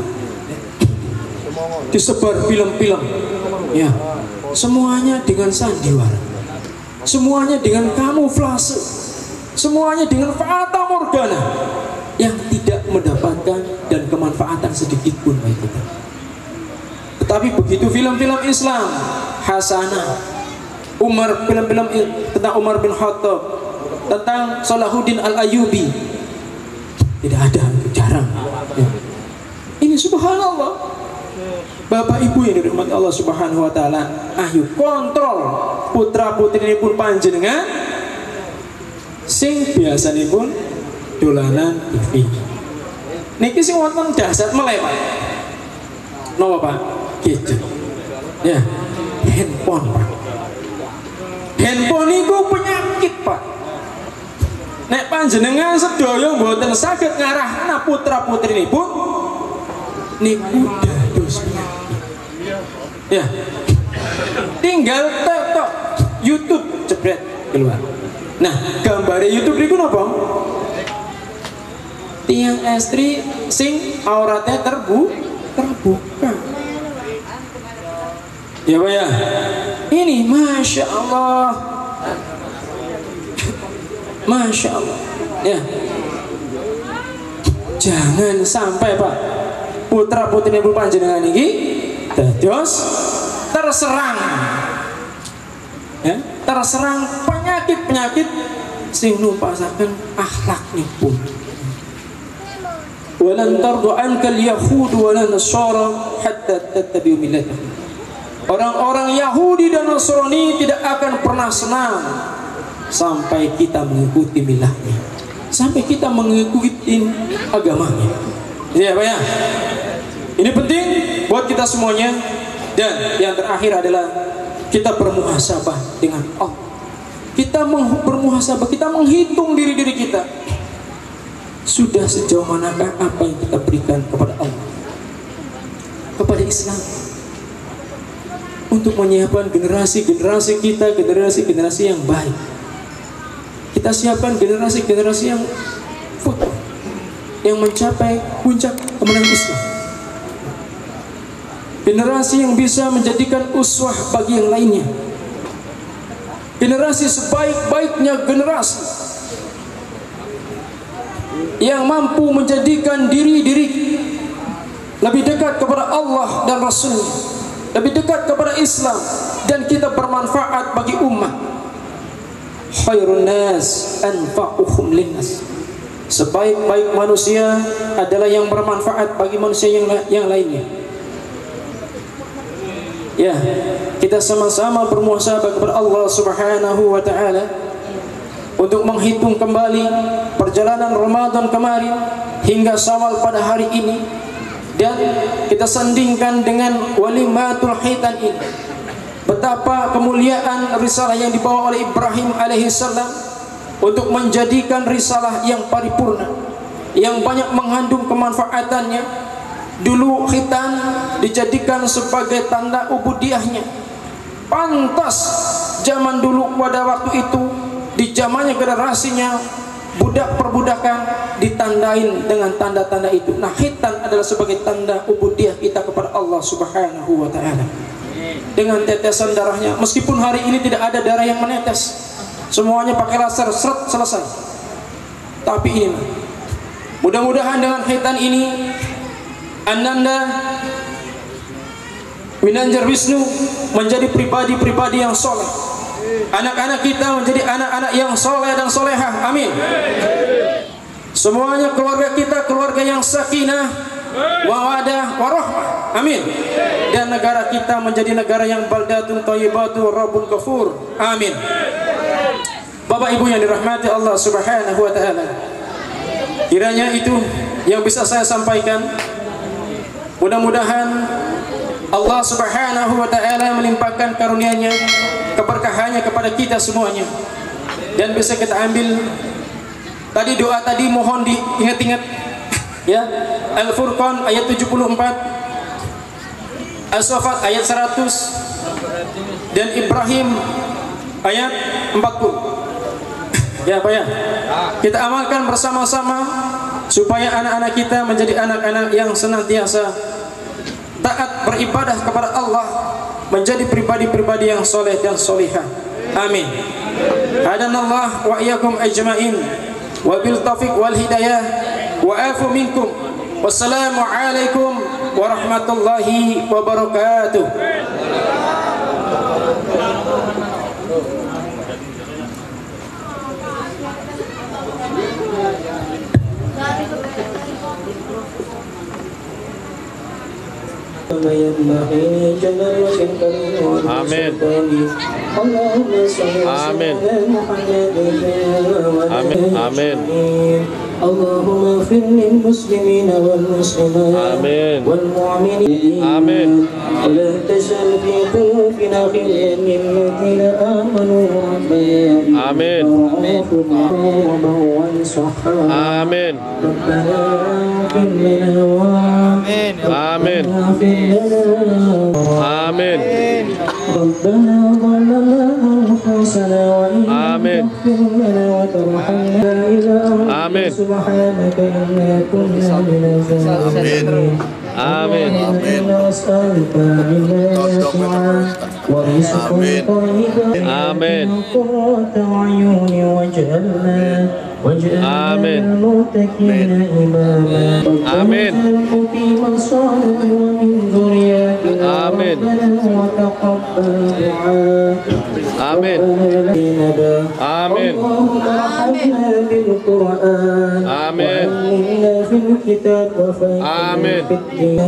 disebar film-film ya, semuanya dengan sandiwara, semuanya dengan kamuflase, semuanya dengan fata morgana yang tidak mendapatkan dan kemanfaatan sedikit pun bagi kita. Tetapi begitu film-film Islam hasanah. Umar, film-film tentang Umar bin Khattab, tentang Salahuddin Al-Ayyubi, tidak ada, jarang. Ya. Ini subhanallah. Bapak Ibu yang dirahmati Allah Subhanahu wa taala, ayo kontrol putra-putri pun panjenengan sing biasanipun dolanan TV. Niki sing wonten dahsyat meleh, Pak. Napa, Pak? Gadget. Ya, handphone, Pak. Handphone itu penyakit, Pak. Nek panjenengan sedaya mboten saged ngarahna putra-putrinipun niku dados penyakit. Ya. Tinggal tok YouTube jebret keluar. Nah, gambar YouTube niku napa? Tiang estri sing auratnya terbuka. Ya, Pak ya. Ini Masya Allah. Masya Allah. Ya. Jangan sampai, Pak, putra putri ibu panjenengan ini dados terserang. Ya, terserang penyakit sing numpasaken akhlaknipun. Walan tardu ankal yahud walan nasara hatta tattabi'u millatahum. Orang-orang Yahudi dan Nasrani tidak akan pernah senang sampai kita mengikuti milahnya, sampai kita mengikuti agamanya. Ya, Pak ya. Ini penting buat kita semuanya. Dan yang terakhir adalah kita bermuhasabah dengan Allah. Kita bermuhasabah, kita menghitung diri kita. Sudah sejauh manakah apa yang kita berikan kepada Allah, kepada Islam, untuk menyiapkan generasi-generasi kita, generasi-generasi yang baik. Kita siapkan generasi-generasi yang futuh, yang mencapai puncak kemenangan Islam. Generasi yang bisa menjadikan uswah bagi yang lainnya. Generasi sebaik-baiknya generasi yang mampu menjadikan diri lebih dekat kepada Allah dan Rasul-Nya, lebih dekat kepada Islam, dan kita bermanfaat bagi umat. Khairun nas anfa'uhum linnas. Sebaik-baik manusia adalah yang bermanfaat bagi manusia yang lainnya. Ya, kita sama-sama bermuhasabah kepada Allah Subhanahu wa taala untuk menghitung kembali perjalanan Ramadan kemarin hingga Syawal pada hari ini, dan kita sandingkan dengan walimatul hitan ini. Betapa kemuliaan risalah yang dibawa oleh Ibrahim alaihissalam untuk menjadikan risalah yang paripurna, yang banyak mengandung kemanfaatannya. Dulu khitan dijadikan sebagai tanda ubudiyahnya. Pantas zaman dulu pada waktu itu, di zamannya generasinya, budak perbudakan ditandain dengan tanda-tanda itu. Nah, khitan adalah sebagai tanda ubudiyah kita kepada Allah Subhanahu wa taala. Dengan tetesan darahnya, meskipun hari ini tidak ada darah yang menetes, semuanya pakai laser, seret, selesai. Tapi ini, mudah-mudahan dengan khitan ini Ananda Minanjar Wisnu menjadi pribadi-pribadi yang soleh. Anak-anak kita menjadi anak-anak yang soleh dan solehah. Amin. Semuanya keluarga kita keluarga yang sakinah, mawadah, warahmah. Amin. Dan negara kita menjadi negara yang baldatun thayyibatu rabbun ghafur. Amin. Bapak Ibu yang dirahmati Allah Subhanahu wa taala, kiranya itu yang bisa saya sampaikan. Mudah-mudahan Allah Subhanahu wa taala melimpahkan karunia-Nya, keberkahannya kepada kita semuanya, dan bisa kita ambil tadi doa tadi, mohon diingat-ingat ya. Al-Furqan ayat 74, As-Saffat ayat 100, dan Ibrahim ayat 40. Ya, Pak ya. Kita amalkan bersama-sama supaya anak-anak kita menjadi anak-anak yang senantiasa taat beribadah kepada Allah, menjadi pribadi-pribadi yang soleh dan solihah. Amin. Hadanallah wa iyyakum ajmain wa bil taufiq wal hidayah wa afu minkum. Wassalamu alaikum warahmatullahi wabarakatuh. Amin. Amin. Amin. Amin. اللهم اغفر للمسلمين والمسلمات والمؤمنين آمين. ولا تجعل في قلوبنا غلا للذين آمنوا ربنا آمين. آمين. ربنا اغفر لنا آمين. آمين. ربنا ظلمنا أنفسنا وإن آمين. تغفر لنا وترحمنا إلى آمين. سبحانك إنا كنا من الظالمين آمين. إنا نسألك علما نافعا ورزقا طيبا آمين. قرة أعين واجعلنا للمتقين إماما آمين. مقيم الصلاة ومن ذرياتنا آمين. ربنا وتقبل دعاء آمين. آمين. اللهم ارحمنا بالقرآن آمين. وعلمنا في الكتاب آمين. وفقنا في الدين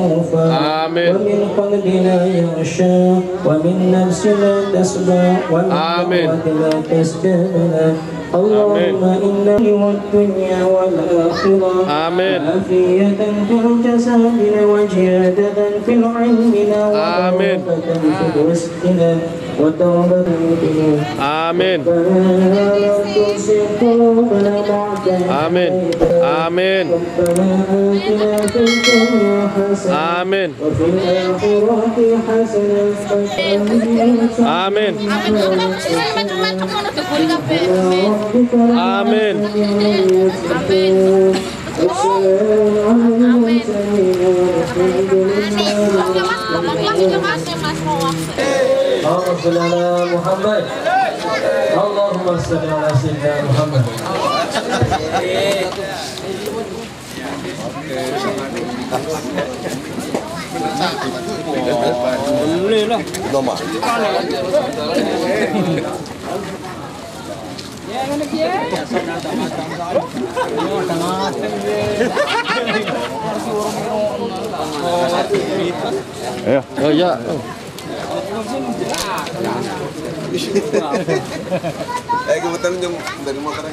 آمين. ومن قلبنا يغشى ومن نفس لا تسمع ومن آمين. قوة لا تستهلنا اللهم إنا والدنيا والآخرة آمين. عافية في الجسد وجهادة في العلم آمين. وبركة في رزقنا وتوبة فينا آمين. لا تزغ قلوبنا بعد إذ آمين. هديتنا. آمين. ربنا آتنا في الدنيا حسنة آمين. وفي الآخرة حسنة آمين. آمين. اللهم صل على محمد. اللهم صل على سيدنا محمد. Oh ya. Kebetulan jam dari motor.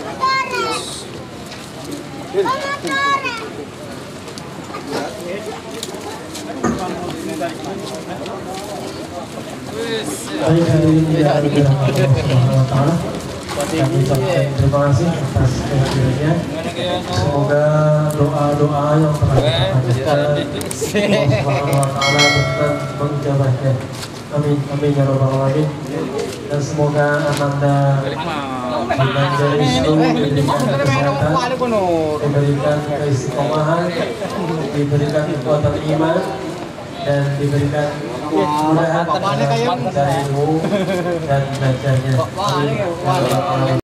Baik, hari ini tidak ada Subhanahu wa ta'ala. Kami ucapkan terima kasih atas kehadirannya. Semoga doa-doa yang telah kita panjatkan Allah Subhanahu wa ta'ala berkenan menjawabnya. Amin, amin ya rabbal alamin. Dan semoga Ananda Binanjari itu diberikan kesehatan, diberikan keistiqomahan, diberikan kekuatan iman, dan diberikan kemudahan dalam mencari ilmu dan belajarnya. Amin.